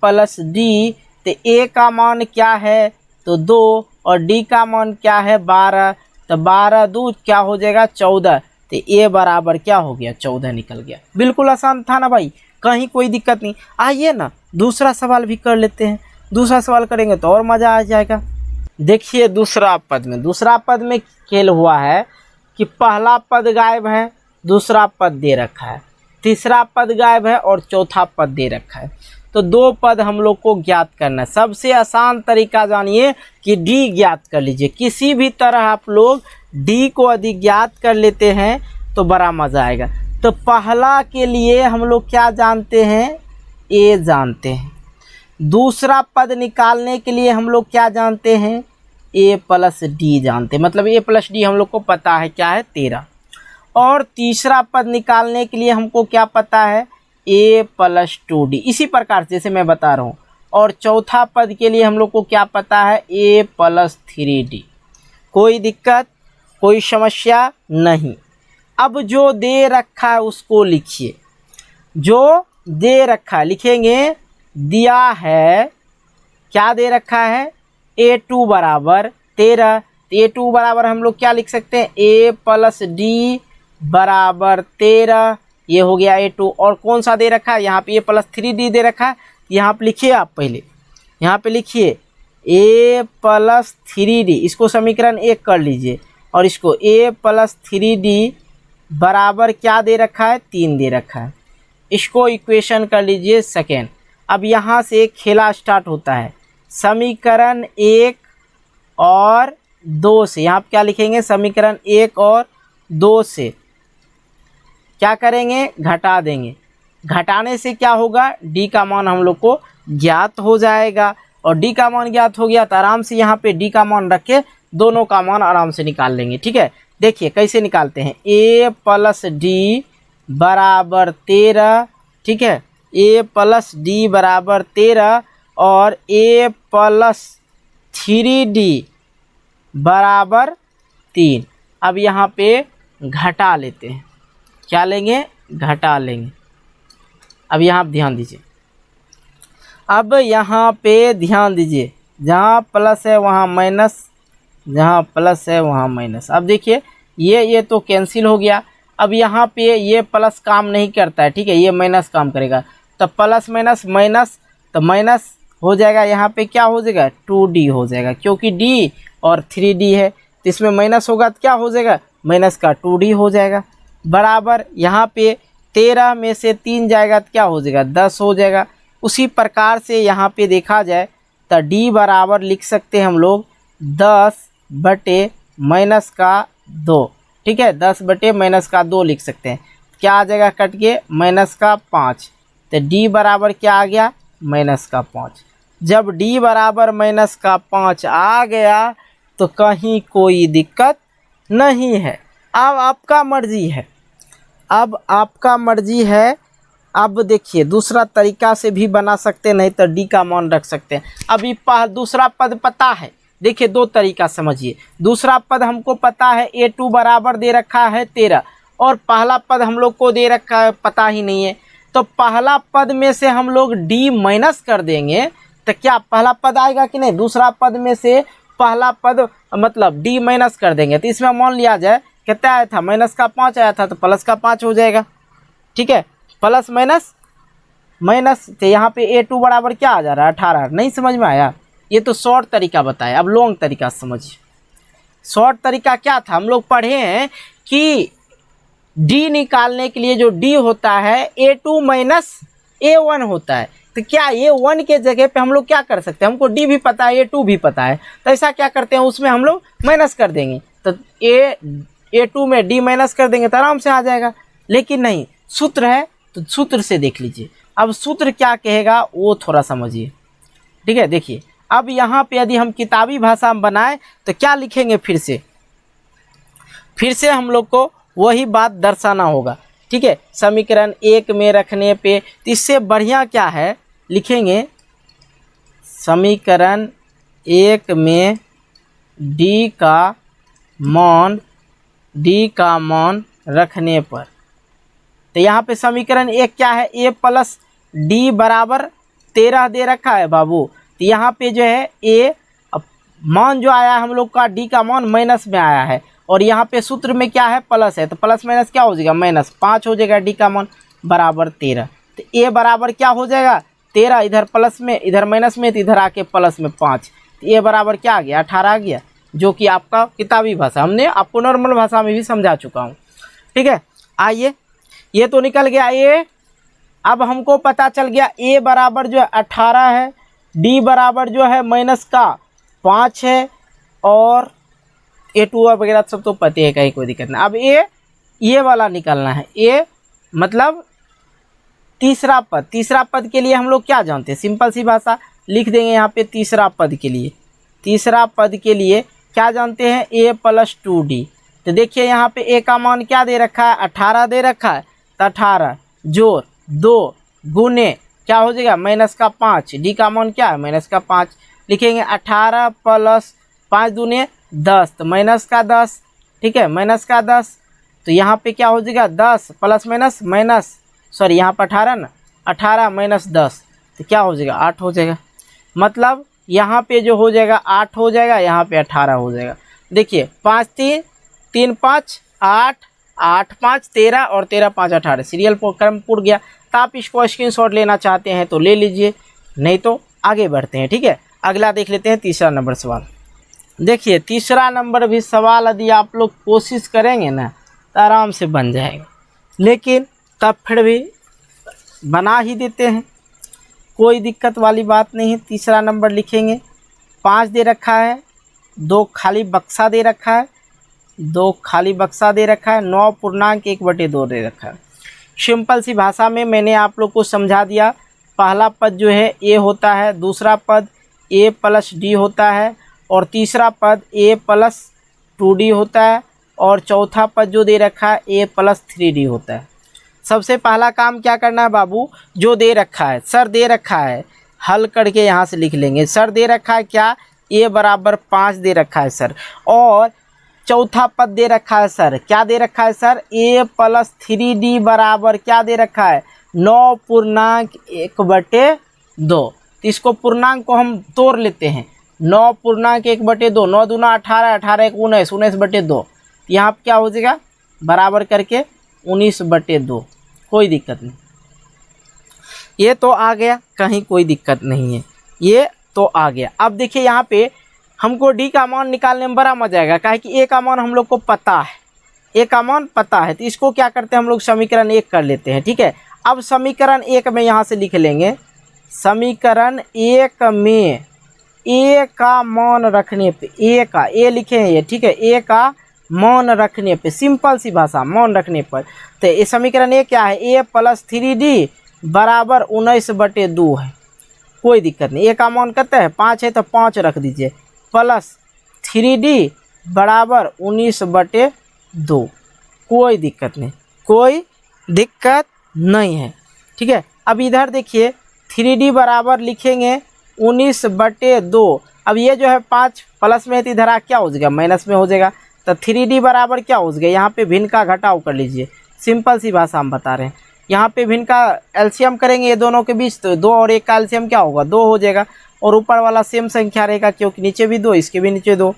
d, तो a का मान क्या है तो 2 और d का मान क्या है 12, तो 12 × 2 क्या हो जाएगा 14, तो a बराबर क्या हो गया 14 निकल गया। बिल्कुल आसान था ना भाई, कहीं कोई दिक्कत नहीं। आइए ना दूसरा सवाल भी कर लेते हैं, दूसरा सवाल करेंगे तो और मज़ा आ जाएगा। देखिए दूसरा पद में खेल हुआ है कि पहला पद गायब है, दूसरा पद दे रखा है, तीसरा पद गायब है और चौथा पद दे रखा है। तो 2 पद हम लोग को ज्ञात करना है। सबसे आसान तरीका जानिए कि d ज्ञात कर लीजिए। किसी भी तरह आप लोग d को यदि ज्ञात कर लेते हैं तो बड़ा मज़ा आएगा। तो पहला के लिए हम लोग क्या जानते हैं a जानते हैं। दूसरा पद निकालने के लिए हम लोग क्या जानते हैं a + d जानते हैं, मतलब a + d हम लोग को पता है क्या है 13। और तीसरा पद निकालने के लिए हमको क्या पता है a + 2d, इसी प्रकार जैसे मैं बता रहा हूँ। और चौथा पद के लिए हम लोग को क्या पता है a + 3d। कोई दिक्कत कोई समस्या नहीं। अब जो दे रखा है उसको लिखिए, जो दे रखा है लिखेंगे। दिया है क्या दे रखा है a2 बराबर 13, a2 बराबर हम लोग क्या लिख सकते हैं a + d बराबर 13, ये हो गया a2। और कौन सा दे रखा है यहाँ पे a + 3d दे रखा है, यहाँ पे लिखिए आप पहले, यहाँ पे लिखिए a + 3d, इसको समीकरण 1 कर लीजिए। और इसको a + 3d बराबर क्या दे रखा है 3 दे रखा है, इसको इक्वेशन कर लीजिए सेकेंड। अब यहाँ से खेला स्टार्ट होता है समीकरण 1 और 2 से, यहाँ पे क्या लिखेंगे समीकरण 1 और 2 से क्या करेंगे घटा देंगे। घटाने से क्या होगा d का मान हम लोग को ज्ञात हो जाएगा। और d का मान ज्ञात हो गया तो आराम से यहाँ पे d का मान रख के दोनों का मान आराम से निकाल लेंगे। ठीक है, देखिए कैसे निकालते हैं। a + d बराबर 13, ठीक है, a + d बराबर 13 और a + 3d बराबर 3। अब यहाँ पे घटा लेते हैं, क्या लेंगे घटा लेंगे। अब यहाँ ध्यान दीजिए, अब यहाँ पे ध्यान दीजिए, जहाँ प्लस है वहाँ माइनस, जहाँ प्लस है वहाँ माइनस। अब देखिए ये तो कैंसिल हो गया। अब यहाँ पे ये प्लस काम नहीं करता है, ठीक है, ये माइनस काम करेगा। तो प्लस माइनस माइनस, तो माइनस हो जाएगा, यहाँ पे क्या हो जाएगा 2d हो जाएगा, क्योंकि d और 3d है तो इसमें माइनस होगा तो क्या हो जाएगा माइनस का 2d हो जाएगा। बराबर यहाँ पे 13 में से 3 जाएगा तो क्या हो जाएगा 10 हो जाएगा। उसी प्रकार से यहाँ पे देखा जाए तो d बराबर लिख सकते हैं हम लोग 10/-2, ठीक है, 10/-2 लिख सकते हैं। क्या आ जाएगा कट के -5, तो d बराबर क्या आ गया -5। जब d बराबर -5 आ गया तो कहीं कोई दिक्कत नहीं है। अब आपका मर्जी है, अब देखिए दूसरा तरीका से भी बना सकते हैं, नहीं तो d का मान रख सकते हैं। अभी दूसरा पद पता है, देखिए दो तरीका समझिए। दूसरा पद हमको पता है a2 बराबर दे रखा है 13 और पहला पद हम लोग को दे रखा है पता ही नहीं है, तो पहला पद में से हम लोग d माइनस कर देंगे तो क्या पहला पद आएगा कि नहीं। दूसरा पद में से पहला पद मतलब d माइनस कर देंगे तो इसमें मान लिया जाए कितना आया था, -5 आया था तो +5 हो जाएगा। ठीक है, प्लस माइनस तो यहाँ पे a2 बराबर क्या आ जा रहा है 18। नहीं समझ में आया, ये तो शॉर्ट तरीका बताया। अब लॉन्ग तरीका समझिए। शॉर्ट तरीका क्या था, हम लोग पढ़े हैं कि d निकालने के लिए जो d होता है a2 माइनस a1 होता है, तो क्या a1 के जगह पे हम लोग क्या कर सकते हैं, हमको d भी पता है a2 भी पता है, तो ऐसा क्या करते हैं उसमें हम लोग माइनस कर देंगे, तो a2 में d माइनस कर देंगे तो आराम से आ जाएगा। लेकिन नहीं, सूत्र है तो सूत्र से देख लीजिए। अब सूत्र क्या कहेगा वो थोड़ा समझिए। ठीक है, देखिए अब यहाँ पे यदि हम किताबी भाषा में बनाए तो क्या लिखेंगे, फिर से हम लोग को वही बात दर्शाना होगा। ठीक है, समीकरण 1 में रखने पे तो इससे बढ़िया क्या है, लिखेंगे समीकरण 1 में d का मान रखने पर, तो यहाँ पे समीकरण 1 क्या है, a प्लस d बराबर 13 दे रखा है बाबू। तो यहाँ पे जो है a मान जो आया हम लोग का d का मान माइनस में आया है और यहाँ पे सूत्र में क्या है प्लस है, तो प्लस माइनस क्या हो जाएगा -5 हो जाएगा। d का मान बराबर 13, तो a बराबर क्या हो जाएगा 13, इधर प्लस में इधर माइनस में तो इधर आके प्लस में 5, तो a बराबर क्या आ गया 18 आ गया, जो कि आपका किताबी भाषा, हमने आपको नॉर्मल भाषा में भी समझा चुका हूँ। ठीक है, आइए ये तो निकल गया a। अब हमको पता चल गया a बराबर जो है 18 है, d बराबर जो है -5 है और a2 वगैरह सब तो पते है, कहीं कोई दिक्कत नहीं। अब ये वाला निकालना है, a मतलब तीसरा पद के लिए हम लोग क्या जानते हैं, सिंपल सी भाषा लिख देंगे यहाँ पे। तीसरा पद के लिए क्या जानते हैं, a प्लस 2d। तो देखिए यहाँ पे a का मान क्या दे रखा है 18 दे रखा है, तो 18 जोड़ 2 गुने क्या हो जाएगा -5, d का मान क्या है -5। लिखेंगे 18 प्लस 5 दूने 10, तो -10। ठीक है, -10, तो यहाँ पे क्या हो जाएगा 10 प्लस माइनस सॉरी यहाँ पर 18 ना, 18 -10 तो क्या हो जाएगा 8 हो जाएगा। मतलब यहाँ पे जो हो जाएगा 8 हो जाएगा, यहाँ पे 18 हो जाएगा। देखिए 5 3 5 8 8 5 13 और 13 5 18 सीरियल क्रम पूर्ण गया। तो आप इसको स्क्रीनशॉट लेना चाहते हैं तो ले लीजिए, नहीं तो आगे बढ़ते हैं। ठीक है, अगला देख लेते हैं तीसरा नंबर सवाल। देखिए तीसरा नंबर भी सवाल यदि आप लोग कोशिश करेंगे ना तो आराम से बन जाएगा, लेकिन तब फिर भी बना ही देते हैं, कोई दिक्कत वाली बात नहीं है। तीसरा नंबर लिखेंगे 5 दे रखा है, 2 खाली बक्सा दे रखा है, 9 पूर्णांक 1/2 दे रखा है। सिंपल सी भाषा में मैंने आप लोग को समझा दिया। पहला पद जो है a होता है, दूसरा पद a प्लस d होता है और तीसरा पद a प्लस 2d होता है और चौथा पद जो दे रखा है a प्लस 3d होता है। सबसे पहला काम क्या करना है बाबू, जो दे रखा है सर दे रखा है हल करके यहाँ से लिख लेंगे। सर दे रखा है क्या, a बराबर 5 दे रखा है सर, और चौथा पद दे रखा है सर, क्या दे रखा है सर a प्लस 3d बराबर क्या दे रखा है 9 पूर्णांक 1/2। तो इसको पूर्णांक को हम तोड़ लेते हैं, 9 पूर्णांक 1/2, 9 दूना 18, 18 1 19, 19/2। यहाँ क्या हो जाएगा बराबर करके 19/2, कोई दिक्कत नहीं। ये तो आ गया, कहीं कोई दिक्कत नहीं है, ये तो आ गया। अब देखिए यहाँ पे हमको d का मान निकालने में बड़ा मजा आएगा, काहे कि a का मान हम लोग को पता है, a का मान पता है। तो इसको क्या करते हैं हम लोग समीकरण 1 कर लेते हैं। ठीक है, अब समीकरण 1 में यहाँ से लिख लेंगे, समीकरण 1 में a का मान रखने पे, a का a लिखे हैं ये, ठीक है, a का मान रखने पे, सिंपल सी भाषा मान रखने पर, तो ये समीकरण 1 क्या है a प्लस 3d बराबर 19/2 है। कोई दिक्कत नहीं। ए का मान कितना है 5 है तो 5 रख दीजिए, प्लस 3D बराबर 19/2, कोई दिक्कत नहीं, कोई दिक्कत नहीं है। ठीक है, अब इधर देखिए 3D बराबर लिखेंगे 19/2। अब ये जो है 5 प्लस में है तो इधर आ क्या हो जाएगा माइनस में हो जाएगा, तो 3D बराबर क्या हो जाएगा, यहाँ पे भिन्न का घटाव कर लीजिए, सिंपल सी भाषा हम बता रहे हैं। यहाँ पे भिन्न का एलसीएम करेंगे ये दोनों के बीच, तो 2 और 1 का एलसीएम क्या होगा 2 हो जाएगा, और ऊपर वाला सेम संख्या रहेगा क्योंकि नीचे भी 2 इसके भी नीचे 2।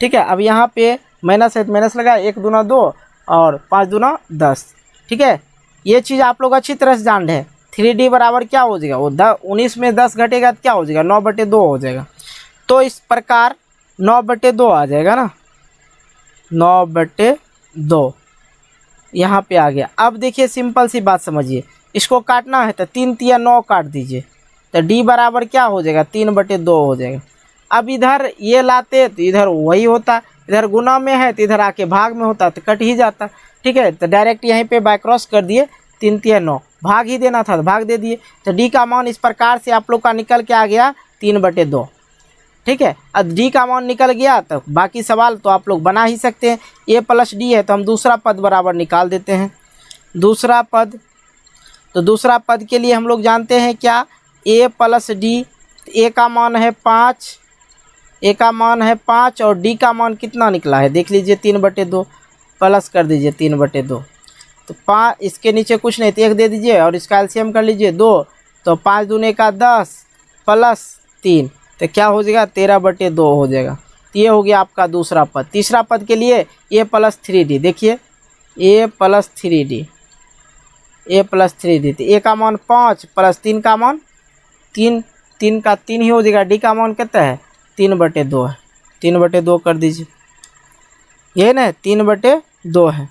ठीक है, अब यहाँ पे माइनस है तो माइनस लगा, 1 दूना 2 और 5 दूना 10। ठीक है, ये चीज़ आप लोग अच्छी तरह से जान रहे हैं। 3D बराबर क्या हो जाएगा, वो 19 में 10 घटेगा तो क्या हो जाएगा 9/2 हो जाएगा। तो इस प्रकार 9/2 आ जाएगा ना, 9/2 यहाँ पे आ गया। अब देखिए सिंपल सी बात समझिए, इसको काटना है तो 3 तिया 9 काट दीजिए, तो D बराबर क्या हो जाएगा 3/2 हो जाएगा। अब इधर ये लाते तो इधर वही होता, इधर गुना में है तो इधर आके भाग में होता तो कट ही जाता। ठीक है, तो डायरेक्ट यहीं पे बाय क्रॉस कर दिए, 3 तिया 9, भाग ही देना था तो भाग दे दिए। तो D का मान इस प्रकार से आप लोग का निकल के आ गया 3/2। ठीक है, अब D का मान निकल गया तो बाकी सवाल तो आप लोग बना ही सकते हैं। A प्लस D है तो हम दूसरा पद बराबर निकाल देते हैं। दूसरा पद, तो दूसरा पद के लिए हम लोग जानते हैं क्या, A प्लस D। A का मान है 5, A का मान है 5 और D का मान कितना निकला है देख लीजिए 3/2, प्लस कर दीजिए 3/2। तो 5 इसके नीचे कुछ नहीं तो 1 दे दीजिए और इसका एलसीएम कर लीजिए 2, तो 5 दूने का 10 प्लस 3 तो क्या हो जाएगा 13/2 हो जाएगा। तो ये हो गया आपका दूसरा पद। तीसरा पद के लिए A प्लस 3D, देखिए A plus 3D, A plus 3D, तो A का मान 5 प्लस 3 का मान 3, 3 का 3 ही हो जाएगा। D का मान कितना है 3/2 है, 3/2 कर दीजिए, ये ना 3/2 है।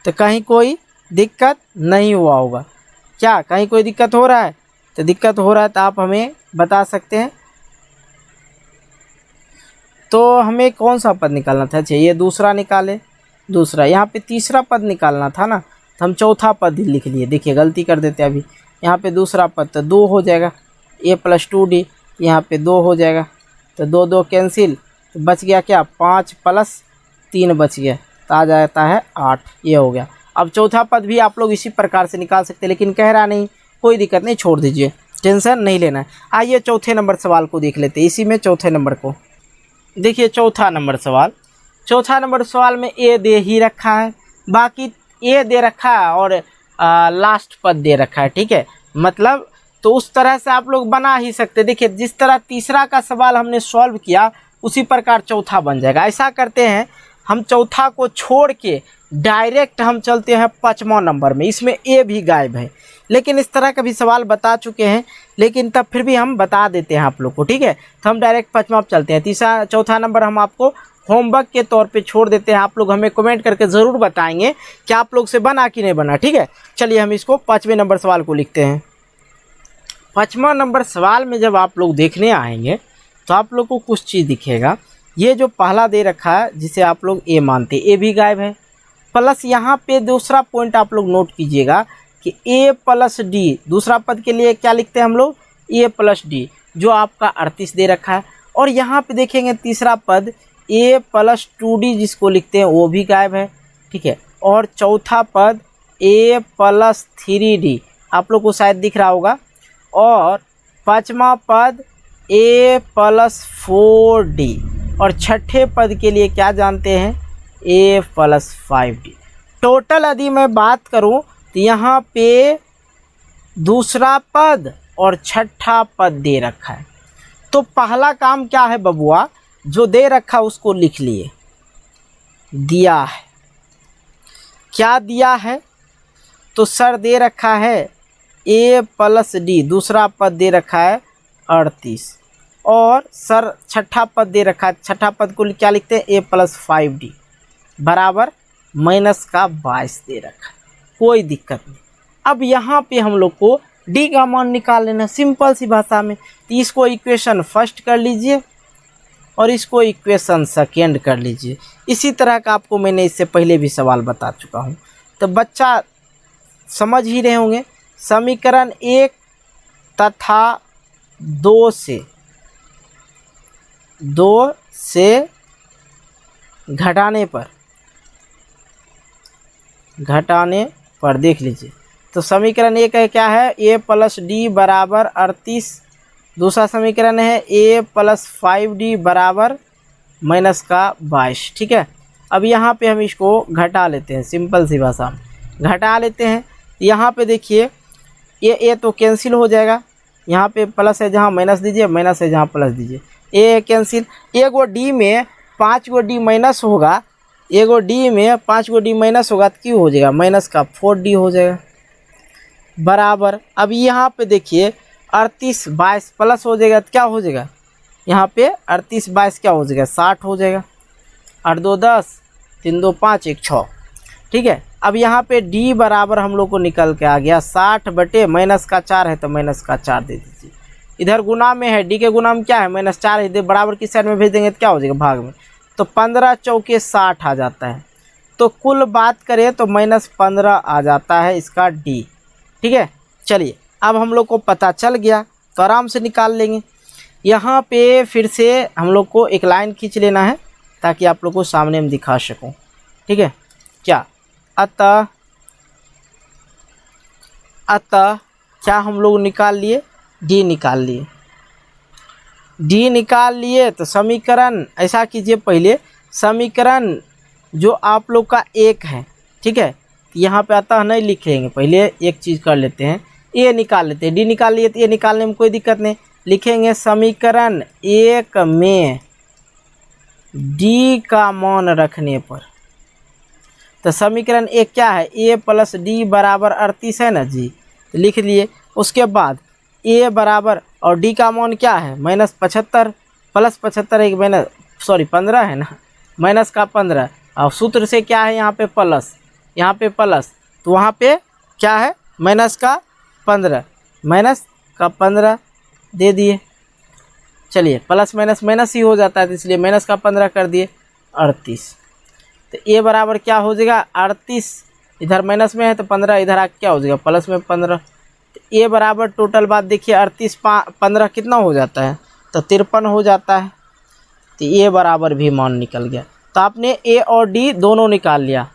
तो कहीं कोई दिक्कत नहीं हुआ होगा क्या, कहीं कोई दिक्कत हो रहा है, तो दिक्कत हो रहा है तो आप हमें बता सकते हैं। तो हमें कौन सा पद निकालना था, अच्छा ये दूसरा निकाले, दूसरा यहाँ पे तीसरा पद निकालना था ना, तो हम चौथा पद लिख लिए। देखिए गलती कर देते अभी, यहाँ पे दूसरा पद तो 2 हो जाएगा, A प्लस 2D, यहाँ पे 2 हो जाएगा, तो 2 2 कैंसिल, तो बच गया क्या 5 प्लस 3 बच गया, तो आ जाता है 8, ये हो गया। अब चौथा पद भी आप लोग इसी प्रकार से निकाल सकते हैं, लेकिन कह रहा नहीं, कोई दिक्कत नहीं, छोड़ दीजिए, टेंशन नहीं लेना है। आइए चौथे नंबर सवाल को देख लेते हैं। इसी में चौथे नंबर को देखिए, चौथा नंबर सवाल, चौथा नंबर सवाल में A दे ही रखा है, बाकी A दे रखा है और लास्ट पद दे रखा है। ठीक है, मतलब तो उस तरह से आप लोग बना ही सकते। देखिए जिस तरह तीसरा का सवाल हमने सॉल्व किया उसी प्रकार चौथा बन जाएगा। ऐसा करते हैं, हम चौथा को छोड़ के डायरेक्ट हम चलते हैं 5वां नंबर में, इसमें A भी गायब है, लेकिन इस तरह का भी सवाल बता चुके हैं, लेकिन तब फिर भी हम बता देते हैं आप लोग को। ठीक है, तो हम डायरेक्ट 5वां पे चलते हैं। तीसरा चौथा नंबर हम आपको होमवर्क के तौर पे छोड़ देते हैं, आप लोग हमें कमेंट करके ज़रूर बताएंगे कि आप लोग से बना कि नहीं बना। ठीक है, चलिए हम इसको 5वें नंबर सवाल को लिखते हैं। 5वां नंबर सवाल में जब आप लोग देखने आएंगे तो आप लोग को कुछ चीज़ दिखेगा। ये जो पहला दे रखा है जिसे आप लोग A मानते हैं, A भी गायब है, प्लस यहाँ पे दूसरा पॉइंट आप लोग नोट कीजिएगा कि A प्लस D, दूसरा पद के लिए क्या लिखते हैं हम लोग A प्लस D, जो आपका 38 दे रखा है। और यहाँ पे देखेंगे तीसरा पद A प्लस 2D जिसको लिखते हैं वो भी गायब है। ठीक है, और चौथा पद A प्लस 3D आप लोग को शायद दिख रहा होगा, और 5वां पद A प्लस 4D, और छठे पद के लिए क्या जानते हैं A प्लस 5D। टोटल यदि मैं बात करूं तो यहाँ पे दूसरा पद और छठा पद दे रखा है। तो पहला काम क्या है बबुआ, जो दे रखा उसको लिख लिए, दिया है, क्या दिया है, तो सर दे रखा है A प्लस D, दूसरा पद दे रखा है 38, और सर छठा पद दे रखा है, छठा पद को क्या लिखते हैं A प्लस 5D बराबर माइनस का 22 दे रखा है, कोई दिक्कत नहीं। अब यहाँ पे हम लोग को D का मान निकाल लेना, सिंपल सी भाषा में। तो इसको इक्वेशन फर्स्ट कर लीजिए और इसको इक्वेशन सेकेंड कर लीजिए। इसी तरह का आपको मैंने इससे पहले भी सवाल बता चुका हूँ, तो बच्चा समझ ही रहे होंगे। समीकरण 1 तथा 2 से घटाने पर देख लीजिए। तो समीकरण एक है क्या है, a प्लस डी बराबर 38। दूसरा समीकरण है a प्लस 5d बराबर माइनस का 22। ठीक है, अब यहाँ पे हम इसको घटा लेते हैं, सिंपल सी भाषा में घटा लेते हैं। यहाँ पे देखिए ये तो कैंसिल हो जाएगा, यहाँ पे प्लस है जहाँ माइनस दीजिए, माइनस है जहाँ प्लस दीजिए, ए कैंसिल। एगो डी में 5 गो डी माइनस होगा, एगो डी में 5 गो डी माइनस होगा तो क्यों हो जाएगा, माइनस का 4d हो जाएगा बराबर। अब यहाँ पे देखिए 38 22 प्लस हो जाएगा तो क्या हो जाएगा, यहाँ पे 38 22 क्या हो जाएगा, 60 हो जाएगा। 8 2 10, 3 2 5, 1 6। ठीक है, अब यहाँ पे d बराबर हम लोग को निकल के आ गया 60 बटे माइनस का 4 है तो माइनस का 4 दे दीजिए। इधर गुना में है, d के गुना में क्या है, -4 है, बराबर की साइड में भेज देंगे तो क्या हो जाएगा, भाग में। तो 15 चौके 60 आ जाता है। तो कुल बात करें तो -15 आ जाता है इसका d। ठीक है, चलिए अब हम लोग को पता चल गया तो आराम से निकाल लेंगे। यहाँ पे फिर से हम लोग को एक लाइन खींच लेना है ताकि आप लोग को सामने में दिखा सकूँ। ठीक है, क्या अतः क्या हम लोग निकाल लिए, d निकाल लिए। d निकाल लिए तो समीकरण ऐसा कीजिए, पहले समीकरण जो आप लोग का एक है, ठीक है, यहाँ पे अतः नहीं लिखेंगे, पहले एक चीज़ कर लेते हैं, a निकाल लेते हैं। d निकाल लिए तो a निकालने में कोई दिक्कत नहीं, लिखेंगे समीकरण एक में d का मान रखने पर। तो समीकरण एक क्या है, a प्लस डी बराबर 38 है ना जी, तो लिख लिए। उसके बाद a बराबर और d का मान क्या है, -75 प्लस 75 एक -15 है ना, माइनस का 15। और सूत्र से क्या है यहाँ पे प्लस, यहाँ पे प्लस, तो वहाँ पे क्या है माइनस का 15 दे दिए। चलिए प्लस माइनस माइनस ही हो जाता है तो इसलिए माइनस का 15 कर दिए, 38। तो a बराबर क्या हो जाएगा 38, इधर माइनस में है तो 15 इधर आके क्या हो जाएगा प्लस में 15। तो a बराबर टोटल बात देखिए 38 15 कितना हो जाता है, तो 53 हो जाता है। तो a बराबर भी मान निकल गया। तो आपने a और d दोनों निकाल लिया।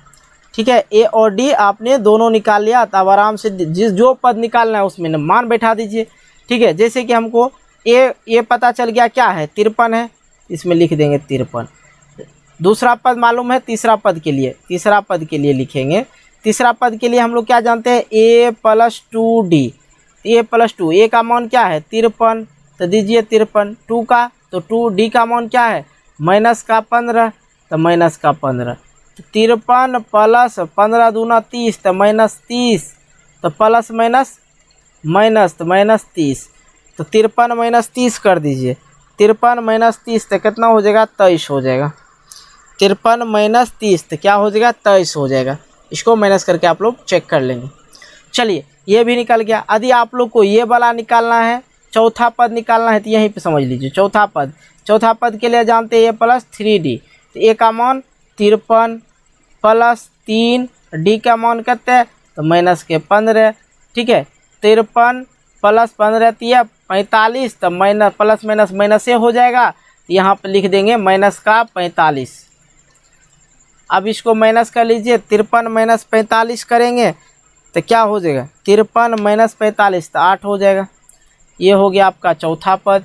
ठीक है, a और d आपने दोनों निकाल लिया। तो अब आराम से जो पद निकालना है उसमें मान बैठा दीजिए। ठीक है, जैसे कि हमको a पता चल गया क्या है 53 है, इसमें लिख देंगे 53। दूसरा पद मालूम है, तीसरा पद के लिए लिखेंगे। तीसरा पद के लिए हम लोग क्या जानते हैं, a plus 2d, a plus 2, a का मान क्या है 53, तो दीजिए 53। 2 का तो 2d का मान क्या है माइनस का 15, तो माइनस का 15। तो 53 प्लस 15 दूना 30, तो -30, तो प्लस माइनस माइनस तो -30, तो 53 -30 कर दीजिए। 53 -30 तो कितना हो जाएगा 23 हो जाएगा। 53 -30 तो क्या हो जाएगा 23 हो जाएगा। इसको माइनस करके आप लोग चेक कर लेंगे। चलिए ये भी निकल गया। यदि आप लोग को ये वाला निकालना है, चौथा पद निकालना है, तो यहीं पे समझ लीजिए चौथा पद के लिए जानते हैं a प्लस 3d। तो a का मान 53 प्लस 3, d का मान कितना है तो माइनस के 15। ठीक है, 53 प्लस 15 तिया 45, तो माइनस प्लस माइनस माइनस से हो जाएगा, तो यहाँ पे लिख देंगे माइनस का 45। अब इसको माइनस कर लीजिए, 53 - 45 करेंगे तो क्या हो जाएगा 53 - 45 तो 8 हो जाएगा। ये हो गया आपका चौथा पद,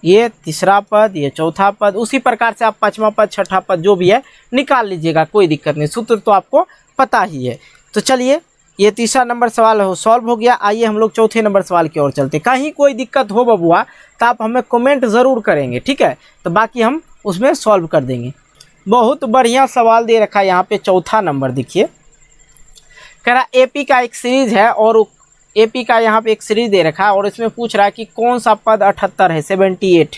ये तीसरा पद, ये चौथा पद। उसी प्रकार से आप पाँचवा पद छठा पद जो भी है निकाल लीजिएगा, कोई दिक्कत नहीं, सूत्र तो आपको पता ही है। तो चलिए ये तीसरा नंबर सवाल हो सॉल्व हो गया। आइए हम लोग चौथे नंबर सवाल की ओर चलते। कहीं कोई दिक्कत हो बबुआ तो आप हमें कमेंट ज़रूर करेंगे, ठीक है, तो बाकी हम उसमें सॉल्व कर देंगे। बहुत बढ़िया सवाल दे रखा है यहाँ पे। चौथा नंबर देखिए, कह रहा एपी का एक सीरीज है और एपी का यहाँ पे एक सीरीज दे रखा है और इसमें पूछ रहा है कि कौन सा पद 78 है 78।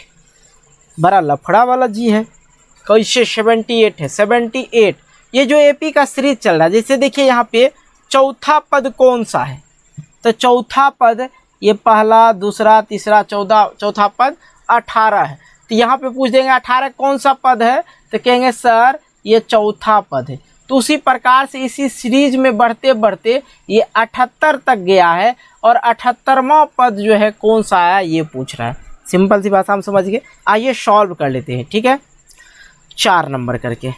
बड़ा लफड़ा वाला जी है, कैसे 78 है 78। ये जो एपी का सीरीज चल रहा है, जैसे देखिए यहाँ पे चौथा पद कौन सा है, तो चौथा पद ये पहला दूसरा तीसरा चौथा पद 18 है। तो यहाँ पे पूछ देंगे 18 कौन सा पद है, तो कहेंगे सर ये चौथा पद है। तो उसी प्रकार से इसी सीरीज में बढ़ते बढ़ते ये 78 तक गया है और 78वां पद जो है कौन सा आया ये पूछ रहा है। सिंपल सी भाषा हम समझ गए। आइए सॉल्व कर लेते हैं, ठीक है। 4 नंबर करके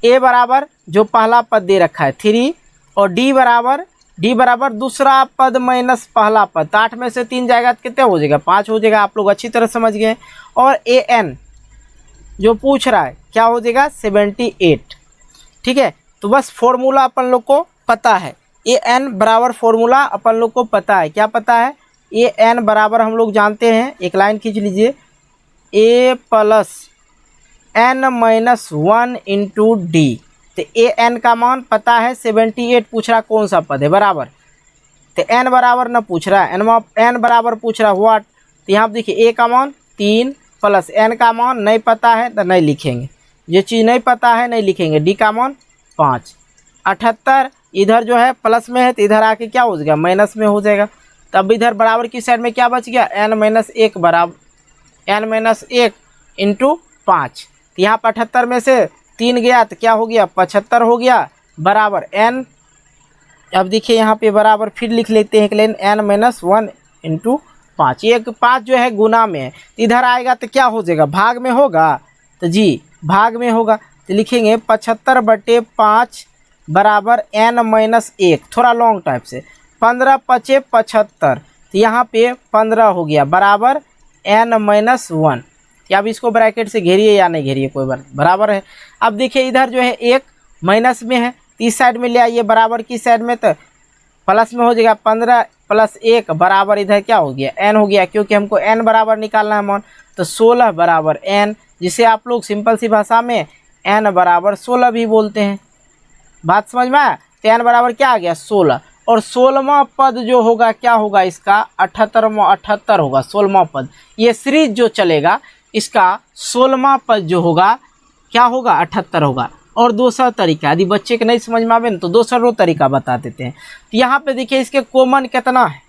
ए बराबर जो पहला पद दे रखा है 3 और डी बराबर दूसरा पद माइनस पहला पद। 8 में से 3 जाएगा तो कितने हो जाएगा, 5 हो जाएगा। आप लोग अच्छी तरह समझ गए। और ए एन जो पूछ रहा है क्या हो जाएगा 78, ठीक है। तो बस फॉर्मूला अपन लोग को पता है, ए एन बराबर फॉर्मूला अपन लोग को पता है। क्या पता है, ए एन बराबर हम लोग जानते हैं, एक लाइन खींच लीजिए, a plus n minus 1 into d. तो ए एन का मान पता है 78, पूछ रहा कौन सा पद है बराबर। तो एन बराबर न पूछ रहा है, एन बराबर पूछ रहा व्हाट। तो यहाँ पर देखिए ए का मान 3 प्लस एन का मान नहीं पता है तो नहीं लिखेंगे, जो चीज़ नहीं पता है नहीं लिखेंगे। डी का मान 5। 78 इधर जो है प्लस में है तो इधर आके क्या हो जाएगा माइनस में हो जाएगा। तब इधर बराबर की साइड में क्या बच गया, एन माइनस 1 बराबर एन माइनस 1 इंटू 5। तो यहाँ पर 78 में से 3 गया तो क्या हो गया 75 हो गया बराबर एन। अब देखिए यहाँ पे बराबर फिर लिख लेते हैं एक लाइन, एन माइनस 1 इंटू 5। ये 5 जो है गुना में है, इधर आएगा तो क्या हो जाएगा भाग में होगा, तो जी भाग में होगा। तो लिखेंगे 75/5 बराबर एन माइनस 1, थोड़ा लॉन्ग टाइप से 15 × 5 = 75। तो यहाँ पे 15 हो गया बराबर एन माइनस 1। या अब इसको ब्रैकेट से घेरिए या नहीं घेरिए कोई बात, बराबर है। अब देखिए इधर जो है 1 माइनस में है, इस साइड में ले आइए बराबर की साइड में, तो प्लस में हो जाएगा 15 + 1 बराबर इधर क्या हो गया एन हो गया, क्योंकि हमको एन बराबर निकालना है मान। तो 16 बराबर एन, जिसे आप लोग सिंपल सी भाषा में एन बराबर 16 भी बोलते हैं। बात समझ में आया। तो एन बराबर क्या आ गया 16, और 16वां पद जो होगा क्या होगा इसका 78 होगा 16वां पद। ये सीरीज जो चलेगा इसका 16वां पद जो होगा क्या होगा 78 होगा। और दूसरा तरीका यदि बच्चे के नहीं समझ में आवे ना तो दूसरा तरीका बता देते हैं। तो यहाँ पे देखिए इसके कॉमन कितना है,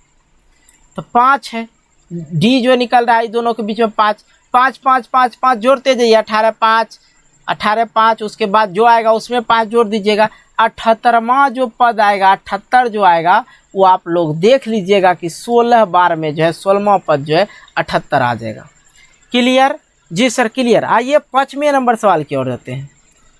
तो 5 है। डी जो निकल रहा है इस दोनों के बीच में 5 5 5 5 5 जोड़ते जाइए, 18 5 18 5, उसके बाद जो आएगा उसमें 5 जोड़ दीजिएगा। 78वां जो पद आएगा 78 जो आएगा वो आप लोग देख लीजिएगा कि 16 बार में जो है 16वां पद जो है 78 आ जाएगा। क्लियर जी सर, क्लियर। आइए 5वें नंबर सवाल की ओर आते हैं।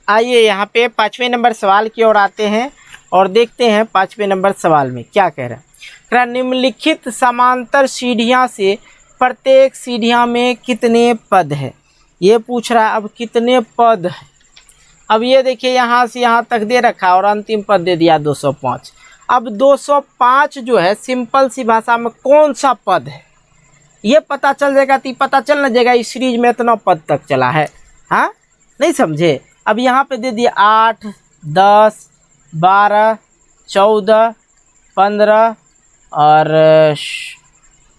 आइए यहाँ पे 5वें नंबर सवाल की ओर आते हैं और देखते हैं 5वें नंबर सवाल में क्या कह रहा है। कह रहा निम्नलिखित समांतर सीढ़ियाँ से प्रत्येक सीढ़ियाँ में कितने पद है, ये पूछ रहा है। अब कितने पद है, अब ये देखिए यहाँ से यहाँ तक दे रखा और अंतिम पद दे दिया 205। अब 205 जो है सिंपल सी भाषा में कौन सा पद है ये पता चल जाएगा। तो पता चल न जाएगा इस सीरीज में इतना पद तक चला है, हाँ नहीं समझे। अब यहाँ पे दे दिया 8 10 12 14 15 और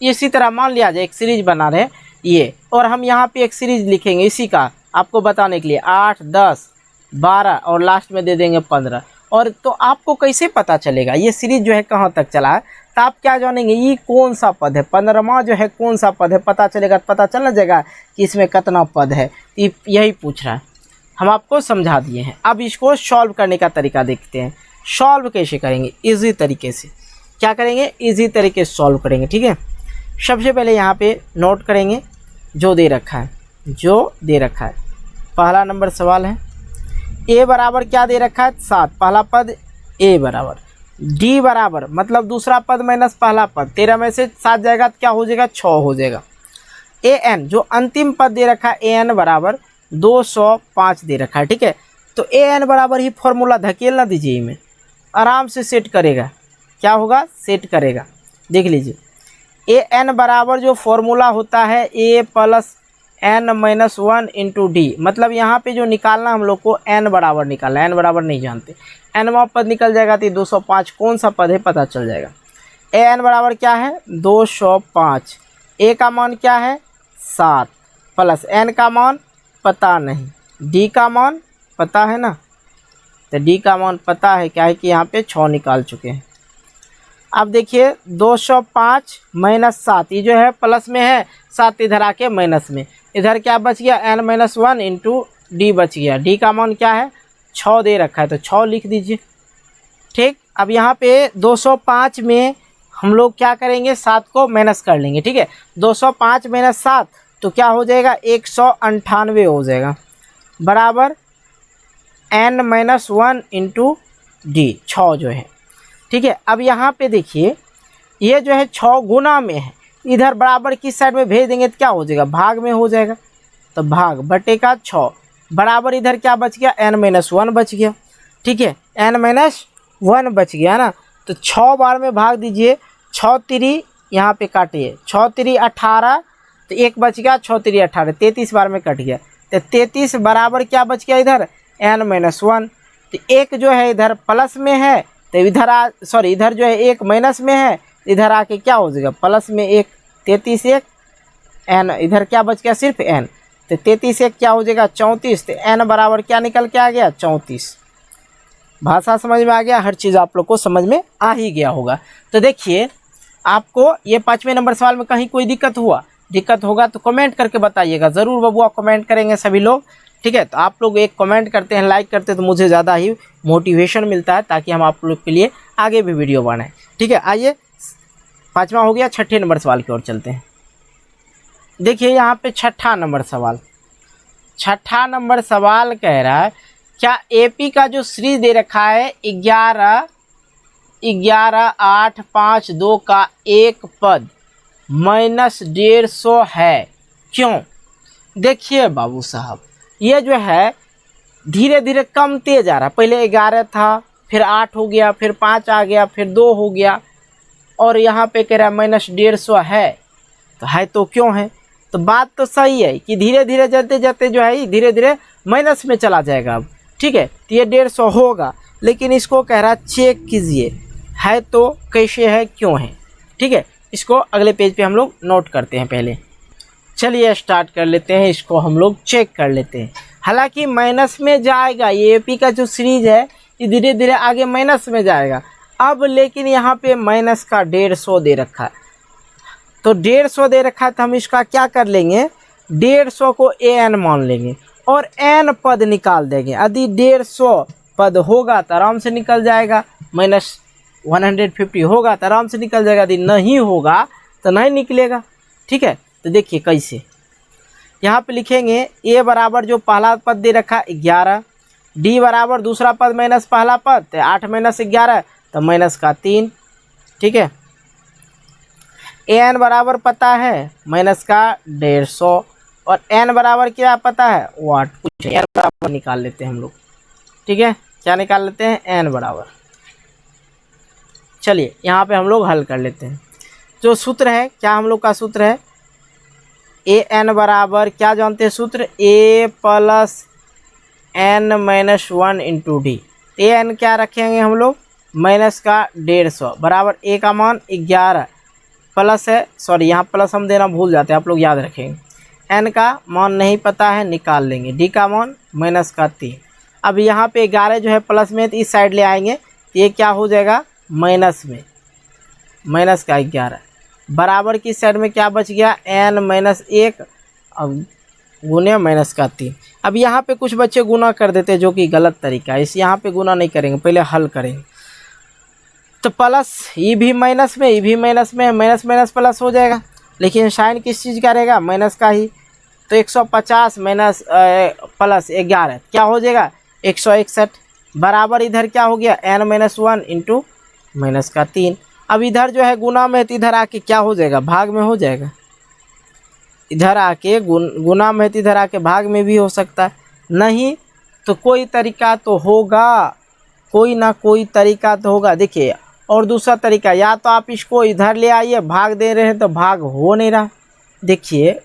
इसी तरह मान लिया जाए एक सीरीज बना रहे ये, और हम यहाँ पे एक सीरीज लिखेंगे इसी का आपको बताने के लिए 8 10 12 और लास्ट में दे देंगे 15। और तो आपको कैसे पता चलेगा ये सीरीज जो है कहाँ तक चला है, तो आप क्या जानेंगे ये कौन सा पद है, 15वां जो है कौन सा पद है पता चलेगा, पता चल जाएगा कि इसमें कितना पद है। यही पूछ रहा है, हम आपको समझा दिए हैं। अब इसको सॉल्व करने का तरीका देखते हैं। सॉल्व कैसे करेंगे, इजी तरीके से। क्या करेंगे, इजी तरीके से सॉल्व करेंगे, ठीक है। सबसे पहले यहाँ पे नोट करेंगे जो दे रखा है, जो दे रखा है। पहला नंबर सवाल है ए बराबर क्या दे रखा है 7, पहला पद ए बराबर। डी बराबर मतलब दूसरा पद माइनस पहला पद, 13 में से 7 जाएगा तो क्या हो जाएगा 6 हो जाएगा। ए एन जो अंतिम पद दे रखा है ए एन बराबर 205 दे रखा है, ठीक है। तो ए एन बराबर ही फॉर्मूला धकेल ना दीजिए, में आराम से सेट करेगा। क्या होगा, सेट करेगा। देख लीजिए ए एन बराबर जो फॉर्मूला होता है a plus n minus 1 into d, मतलब यहाँ पे जो निकालना हम लोग को एन बराबर निकालना है, एन बराबर नहीं जानते, एनवां पद निकल जाएगा तो 205 कौन सा पद है पता चल जाएगा। ए एन बराबर क्या है 205, ए का मान क्या है 7 प्लस एन का मान पता नहीं, डी का मान पता है ना, तो डी का मान पता है, क्या है कि यहाँ पे 6 निकाल चुके हैं। अब देखिए 205 माइनस 7, ये जो है प्लस में है, 7 इधर आके माइनस में, इधर क्या बच गया एन माइनस 1 इंटू डी बच गया। डी का मान क्या है 6 दे रखा है तो 6 लिख दीजिए। ठीक, अब यहाँ पे 205 में हम लोग क्या करेंगे 7 को माइनस कर लेंगे। ठीक है, 205 माइनस 7 तो क्या हो जाएगा 198 हो जाएगा बराबर n-1 इंटू डी 6 जो है। ठीक है, अब यहाँ पे देखिए ये जो है 6 गुना में है, इधर बराबर किस साइड में भेज देंगे तो क्या हो जाएगा भाग में हो जाएगा। तो भाग बटे का 6 बराबर इधर क्या बच गया n-1 बच गया। ठीक है, n-1 बच गया ना, तो 6 बार में भाग दीजिए। 6 3 यहाँ पे काटिए, 6 3 18 तो 1 बच गया, 6 3 18 33 बार में कट गया। तो 33 बराबर क्या बच गया इधर n-1। तो एक जो है इधर प्लस में है तो इधर इधर जो है एक माइनस में है, इधर आके क्या हो जाएगा प्लस में 1, 33 1 n, इधर क्या बच गया सिर्फ n, तो 33 1 क्या हो जाएगा 34। तो n बराबर क्या निकल के आ गया 34। भाषा समझ में आ गया, हर चीज़ आप लोग को समझ में आ ही गया होगा। तो देखिए आपको ये 5वें नंबर सवाल में कहीं कोई दिक्कत होगा तो कमेंट करके बताइएगा, ज़रूर बबुआ कमेंट करेंगे सभी लोग। ठीक है, तो आप लोग एक कमेंट करते हैं, लाइक करते हैं तो मुझे ज़्यादा ही मोटिवेशन मिलता है ताकि हम आप लोग के लिए आगे भी वीडियो बनाएं। ठीक है, आइए 5वां हो गया, 6ठे नंबर सवाल की ओर चलते हैं। देखिए यहाँ पे 6ठा नंबर सवाल कह रहा है क्या एपी का जो सीरीज दे रखा है 11 11 8 5 2 का एक पद -150 है, क्यों? देखिए बाबू साहब ये जो है धीरे धीरे कमते जा रहा है, पहले 11 था, फिर 8 हो गया, फिर 5 आ गया, फिर 2 हो गया, और यहाँ पे कह रहा है -150 है। तो है तो क्यों है? तो बात तो सही है कि धीरे धीरे जाते जाते जो है धीरे धीरे माइनस में चला जाएगा अब। ठीक है, तो ये 150 होगा, लेकिन इसको कह रहा है चेक कीजिए है तो कैसे है, क्यों है। ठीक है, इसको अगले पेज पे हम लोग नोट करते हैं। पहले चलिए स्टार्ट कर लेते हैं, इसको हम लोग चेक कर लेते हैं। हालांकि माइनस में जाएगा, ये एपी का जो सीरीज है ये धीरे धीरे आगे माइनस में जाएगा अब, लेकिन यहाँ पे माइनस का 150 दे रखा है, तो 150 दे रखा है तो हम इसका क्या कर लेंगे 150 को an मान लेंगे और n पद निकाल देंगे। यदि 150 पद होगा तो आराम से निकल जाएगा, -150 होगा तो आराम से निकल जाएगा, यदि नहीं होगा तो नहीं निकलेगा। ठीक है, तो देखिए कैसे यहाँ पे लिखेंगे a बराबर जो पहला पद दे रखा 11, d बराबर दूसरा पद माइनस पहला पद, तो 8 - 11 तो माइनस का 3। ठीक है, an बराबर पता है माइनस का 150 और n बराबर क्या पता है वाट, कुछ n बराबर निकाल लेते हैं हम लोग। ठीक है, क्या निकाल लेते हैं n बराबर। चलिए यहाँ पे हम लोग हल कर लेते हैं। जो सूत्र है क्या हम लोग का सूत्र है an बराबर क्या जानते हैं सूत्र a + n-1 into D. an क्या रखेंगे हम लोग माइनस का 150 बराबर a का मान 11 प्लस है, सॉरी यहाँ प्लस हम देना भूल जाते हैं, आप लोग याद रखेंगे। n का मान नहीं पता है निकाल लेंगे, d का मान माइनस का 3। अब यहाँ पे 11 जो है प्लस में तो इस साइड ले आएंगे तो ये क्या हो जाएगा माइनस में, माइनस का 11 बराबर किस साइड में क्या बच गया n-1 अब गुने माइनस का 3। अब यहाँ पे कुछ बच्चे गुना कर देते हैं जो कि गलत तरीका है, इस यहाँ पे गुना नहीं करेंगे, पहले हल करेंगे। तो प्लस ये भी माइनस में, ये भी माइनस में, माइनस माइनस प्लस हो जाएगा, लेकिन साइन किस चीज़ का रहेगा माइनस का ही। तो 150 माइनस प्लस 11 क्या हो जाएगा 161 बराबर इधर क्या हो गया n-1 इंटू माइनस का 3। अब इधर जो है गुना में तो इधर आके क्या हो जाएगा भाग में हो जाएगा, इधर आके गुना में तो इधर आके भाग में भी हो सकता है, नहीं तो कोई तरीका तो होगा, कोई ना कोई तरीका तो होगा। देखिए और दूसरा तरीका, या तो आप इसको इधर ले आइए, भाग दे रहे हैं तो भाग हो नहीं रहा। देखिए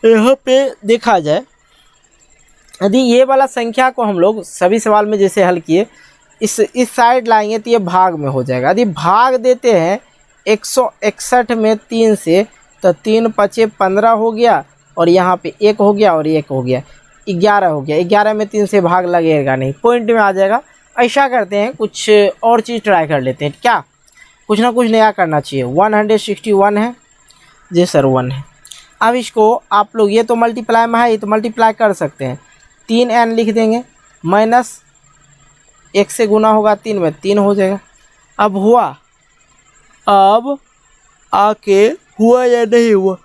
यहाँ पे देखा जाए यदि ये वाला संख्या को हम लोग सभी सवाल में जैसे हल किए इस साइड लाएंगे तो ये भाग में हो जाएगा। यदि भाग देते हैं 161 में 3 से तो 3 × 5 = 15 हो गया, और यहाँ पे 1 हो गया और 1 हो गया 11 हो गया। 11 में 3 से भाग लगेगा नहीं, पॉइंट में आ जाएगा। ऐसा करते हैं कुछ और चीज़ ट्राई कर लेते हैं, क्या कुछ ना कुछ नया करना चाहिए। 161 है जी सर 1 है, अब इसको आप लोग, ये तो मल्टीप्लाई में है, ये तो मल्टीप्लाई कर सकते हैं, 3n लिख देंगे, माइनस 1 से गुना होगा 3 में, 3 हो जाएगा। अब हुआ, अब आके हुआ या नहीं हुआ,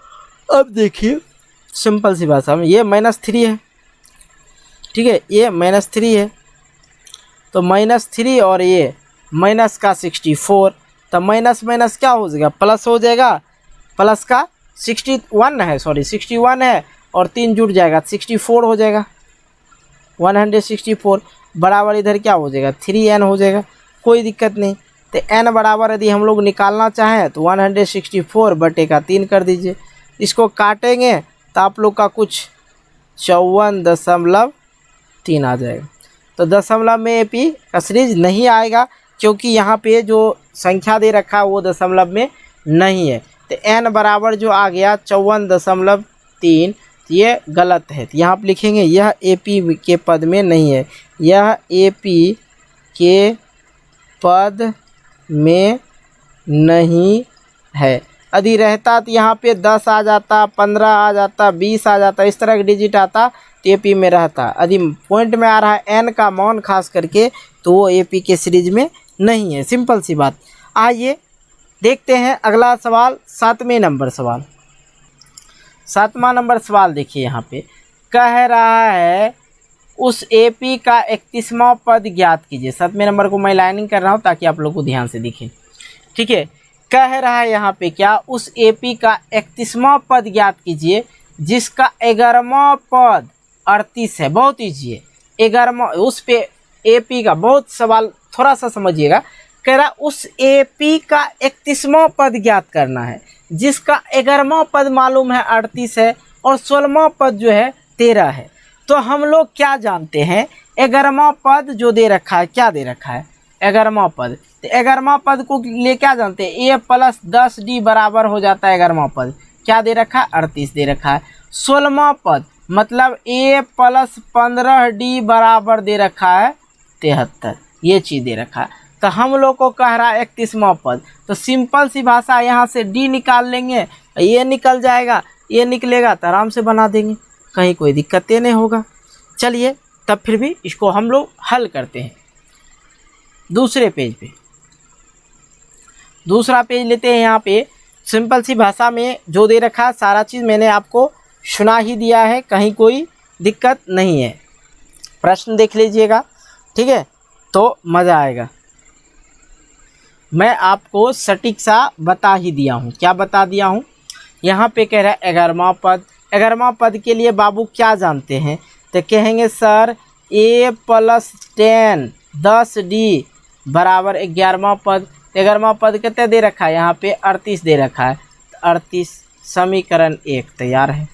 अब देखिए सिंपल सी भाषा में, ये -3 है, ठीक है, ये -3 है, तो -3 और ये माइनस का 64, तो माइनस माइनस क्या हो जाएगा, प्लस हो जाएगा, प्लस का 61 है, सॉरी 61 है, और 3 जुड़ जाएगा 64 हो जाएगा, 164 बराबर इधर क्या हो जाएगा 3n हो जाएगा, कोई दिक्कत नहीं। तो n बराबर यदि हम लोग निकालना चाहें तो 164 बटे का 3 कर दीजिए, इसको काटेंगे तो आप लोग का कुछ 54.3 आ जाएगा। तो दशमलव में एपी का सीरीज नहीं आएगा, क्योंकि यहाँ पे जो संख्या दे रखा है वो दशमलव में नहीं है। तो n बराबर जो आ गया 54.3, ये गलत है, तो यहाँ आप लिखेंगे यह एपी के पद में नहीं है, यह एपी के पद में नहीं है। यदि रहता तो यहाँ पे 10 आ जाता, 15 आ जाता, 20 आ जाता, इस तरह का डिजिट आता तो एपी में रहता। यदि पॉइंट में आ रहा है n का मान खास करके, तो वो एपी के सीरीज में नहीं है, सिंपल सी बात। आइए देखते हैं अगला सवाल, 7वें नंबर सवाल। 7वां नंबर सवाल देखिए, यहाँ पे कह रहा है उस एपी का 31वां पद ज्ञात कीजिए। 7वें नंबर को मैं लाइनिंग कर रहा हूँ ताकि आप लोग को ध्यान से दिखे, ठीक है। कह रहा है यहाँ पे क्या, उस एपी का 31वां पद ज्ञात कीजिए जिसका 11वां पद 38 है। बहुत ईजी है, 11वां, उस पे एपी का बहुत सवाल, थोड़ा सा समझिएगा। कह रहा उस एपी का 31वां पद ज्ञात करना है जिसका 11वां पद मालूम है 38 है, और 16वां पद जो है 13 है। तो हम लोग क्या जानते हैं, 11वां पद जो दे रखा है, क्या दे रखा है 11वां पद, तो 11वां पद को ले क्या जानते हैं, a + 10d बराबर हो जाता है 11वां पद, क्या दे रखा है 38 दे रखा है। 16वां पद मतलब a + 15d बराबर दे रखा है 73, ये चीज़ दे रखा है। तो हम लोग को कह रहा है 31वां पद, तो सिंपल सी भाषा, यहाँ से d निकाल लेंगे, ये निकल जाएगा, ये निकलेगा तो आराम से बना देंगे, कहीं कोई दिक्कत नहीं होगा। चलिए तब फिर भी इसको हम लोग हल करते हैं। दूसरे पेज पे, दूसरा पेज लेते हैं। यहाँ पे सिंपल सी भाषा में जो दे रखा है सारा चीज़ मैंने आपको सुना ही दिया है, कहीं कोई दिक्कत नहीं है। प्रश्न देख लीजिएगा, ठीक है, तो मज़ा आएगा। मैं आपको सटीक सा बता ही दिया हूँ। क्या बता दिया हूँ, यहाँ पे कह रहा है 11वां पद। 11वां पद के लिए बाबू क्या जानते हैं, तो कहेंगे सर a + 10 10d बराबर 11वां पद। 11वां पद कितने दे रखा है, यहाँ पे 38 दे रखा है, 38 समीकरण 1 तैयार है,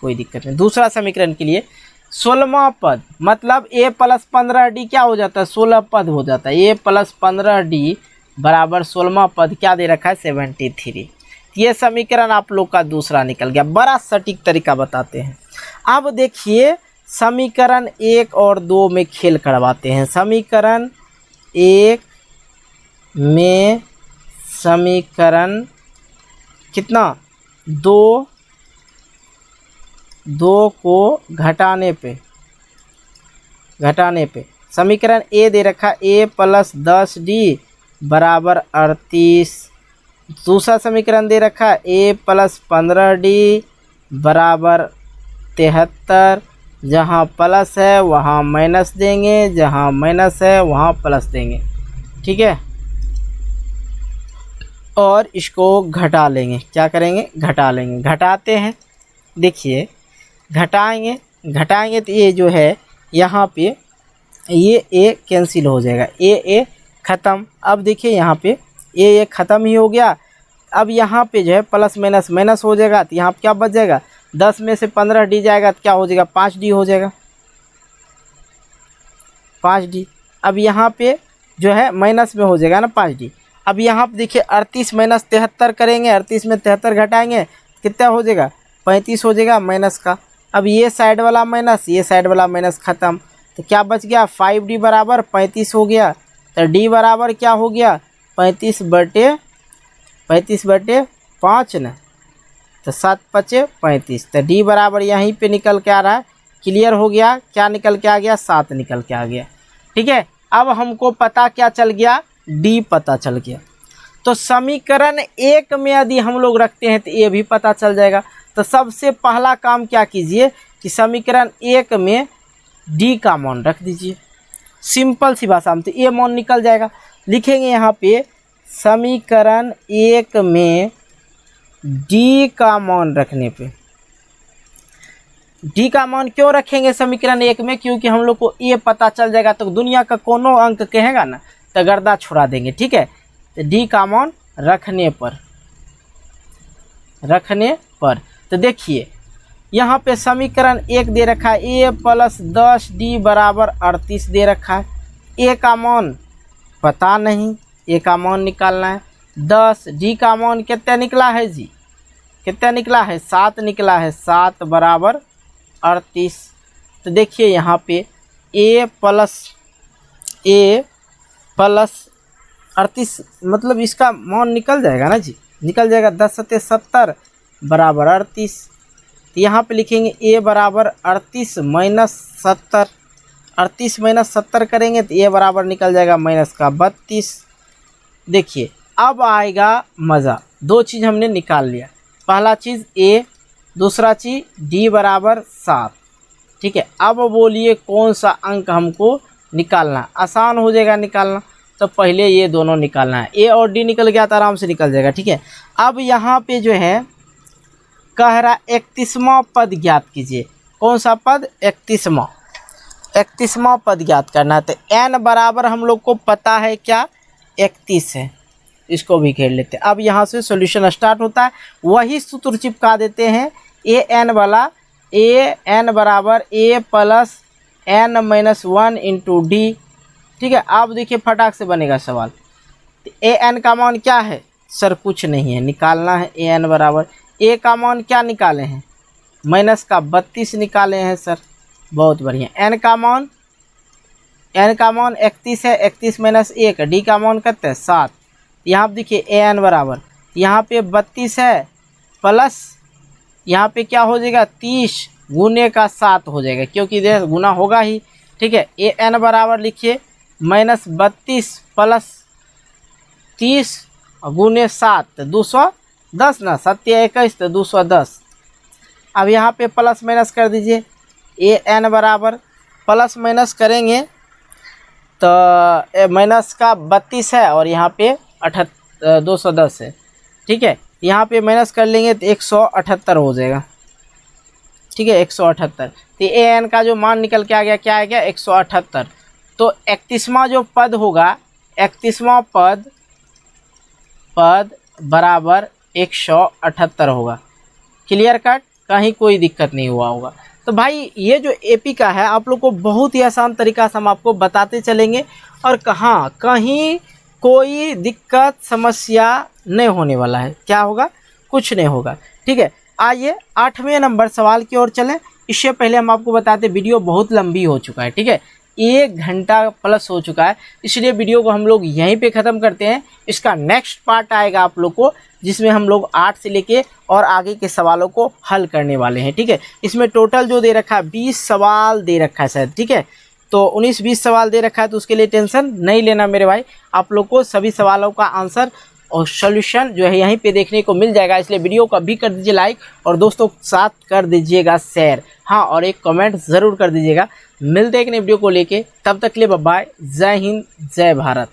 कोई दिक्कत नहीं। दूसरा समीकरण के लिए 16वां पद मतलब a + 15d क्या हो जाता है, 16 पद हो जाता है। a + 15d बराबर 16वां पद क्या दे रखा है 73। ये समीकरण आप लोग का दूसरा निकल गया। बड़ा सटीक तरीका बताते हैं। अब देखिए समीकरण 1 और 2 में खेल करवाते हैं। समीकरण 1 में समीकरण कितना 2 को घटाने पे समीकरण ए दे रखा a + 10d बराबर 38। दूसरा समीकरण दे रखा है a + 15d बराबर 73। जहाँ प्लस है वहाँ माइनस देंगे, जहाँ माइनस है वहाँ प्लस देंगे, ठीक है। और इसको घटा लेंगे, क्या करेंगे घटा लेंगे। घटाते हैं, देखिए घटाएंगे तो ये जो है यहाँ पे ये a कैंसिल हो जाएगा, a ख़त्म। अब देखिए यहाँ पे a ख़त्म ही हो गया। अब यहाँ पे जो है प्लस माइनस माइनस हो जाएगा, तो यहाँ क्या बच जाएगा, 10 में से 15d जाएगा तो क्या हो जाएगा 5d हो जाएगा, 5d। अब यहाँ पे जो है माइनस में हो जाएगा ना 5d। अब यहाँ पे देखिए 38 - 73 करेंगे, 38 में 73 घटाएंगे कितना हो जाएगा 35 हो जाएगा माइनस का। अब ये साइड वाला माइनस, ये साइड वाला माइनस ख़त्म, तो क्या बच गया 5d बराबर 35 हो गया। तो d बराबर क्या हो गया 35/5 ना, तो 7 पचे 35, तो डी बराबर यहीं पे निकल के आ रहा है। क्लियर हो गया, क्या निकल के आ गया, 7 निकल के आ गया। ठीक है, अब हमको पता क्या चल गया, डी पता चल गया। तो समीकरण 1 में यदि हम लोग रखते हैं तो ये भी पता चल जाएगा। तो सबसे पहला काम क्या कीजिए कि समीकरण 1 में डी का मान रख दीजिए, सिंपल सी भाषा में, तो ये मान निकल जाएगा। लिखेंगे यहाँ पे समीकरण 1 में डी का मान रखने पे, डी का मान क्यों रखेंगे समीकरण 1 में, क्योंकि हम लोग को ये पता चल जाएगा तो दुनिया का कोनो अंक कहेगा ना तो गर्दा छुड़ा देंगे। ठीक है, तो डी का मान रखने पर तो देखिए यहाँ पे समीकरण 1 दे रखा है, ए प्लस 10 डी बराबर 38 दे रखा है। ए का मान पता नहीं, ए का मान निकालना है 10, डी का मान कितना निकला है जी, कितना निकला है, 7 निकला है, 7 बराबर 38। तो देखिए यहाँ पे ए प्लस 38 मतलब इसका मान निकल जाएगा ना जी, निकल जाएगा। 10 सत्ते 70 बराबर 38। तो यहाँ पे लिखेंगे ए बराबर 38 माइनस 70, 38 माइनस 70 करेंगे तो ए बराबर निकल जाएगा माइनस का 32। देखिए अब आएगा मज़ा, दो चीज़ हमने निकाल लिया, पहला चीज़ ए, दूसरा चीज़ डी बराबर 7। ठीक है, अब बोलिए कौन सा अंक हमको निकालना, आसान हो जाएगा निकालना। तो पहले ये दोनों निकालना है, ए और डी निकल गया तो आराम से निकल जाएगा। ठीक है, अब यहाँ पे जो है कह रहा 31वां पद ज्ञात कीजिए। कौन सा पद, 31वां पद ज्ञात करना है। तो n बराबर हम लोग को पता है क्या, 31 है, इसको भी घेर लेते हैं। अब यहाँ से सॉल्यूशन स्टार्ट होता है, वही सूत्र चिपका देते हैं ए एन वाला, ए एन बराबर a plus n minus 1 into d. ठीक है, अब देखिए फटाक से बनेगा सवाल। ए एन का मान क्या है सर, कुछ नहीं है, निकालना है ए एन बराबर, ए का मान क्या निकाले हैं, माइनस का 32 निकाले हैं सर, बहुत बढ़िया। एन का मान 31 है, 31 माइनस 1, डी का मान कितना है 7। यहाँ पे देखिए ए एन बराबर, यहाँ पे 32 है प्लस यहाँ पे क्या हो जाएगा 30 गुने का 7 हो जाएगा, क्योंकि देख गुना होगा ही। ठीक है, ए एन बराबर लिखिए माइनस 32 प्लस 30 गुने 7 तो 210 ना, 7 21 तो 210। अब यहाँ पे प्लस माइनस कर दीजिए, ए एन बराबर प्लस माइनस करेंगे तो माइनस का 32 है और यहाँ पे 210 है। ठीक है, यहाँ पे माइनस कर लेंगे तो 178 हो जाएगा। ठीक है, 178। तो ए एन का जो मान निकल के आ गया, क्या आ गया 178। तो 31वां जो पद होगा, 31वां पद बराबर 178 होगा। क्लियर कट, कहीं कोई दिक्कत नहीं हुआ होगा। तो भाई ये जो एपी का है आप लोग को बहुत ही आसान तरीका से हम आपको बताते चलेंगे, और कहाँ कहीं कोई दिक्कत समस्या नहीं होने वाला है। क्या होगा, कुछ नहीं होगा। ठीक है, आइए 8वें नंबर सवाल की ओर चलें। इससे पहले हम आपको बताते वीडियो बहुत लंबी हो चुका है। ठीक है, 1 घंटा प्लस हो चुका है, इसलिए वीडियो को हम लोग यहीं पे ख़त्म करते हैं। इसका नेक्स्ट पार्ट आएगा आप लोग को, जिसमें हम लोग 8 से लेके और आगे के सवालों को हल करने वाले हैं। ठीक है, इसमें टोटल जो दे रखा है 20 सवाल दे रखा है शायद। ठीक है, तो 19-20 सवाल दे रखा है, तो उसके लिए टेंशन नहीं लेना मेरे भाई, आप लोग को सभी सवालों का आंसर और सॉल्यूशन जो है यहीं पे देखने को मिल जाएगा। इसलिए वीडियो को अभी कर दीजिए लाइक और दोस्तों के साथ कर दीजिएगा शेयर, हाँ, और एक कमेंट ज़रूर कर दीजिएगा। मिलते हैं एक नई वीडियो को लेके, तब तक के लिए बाय, जय हिंद, जय भारत।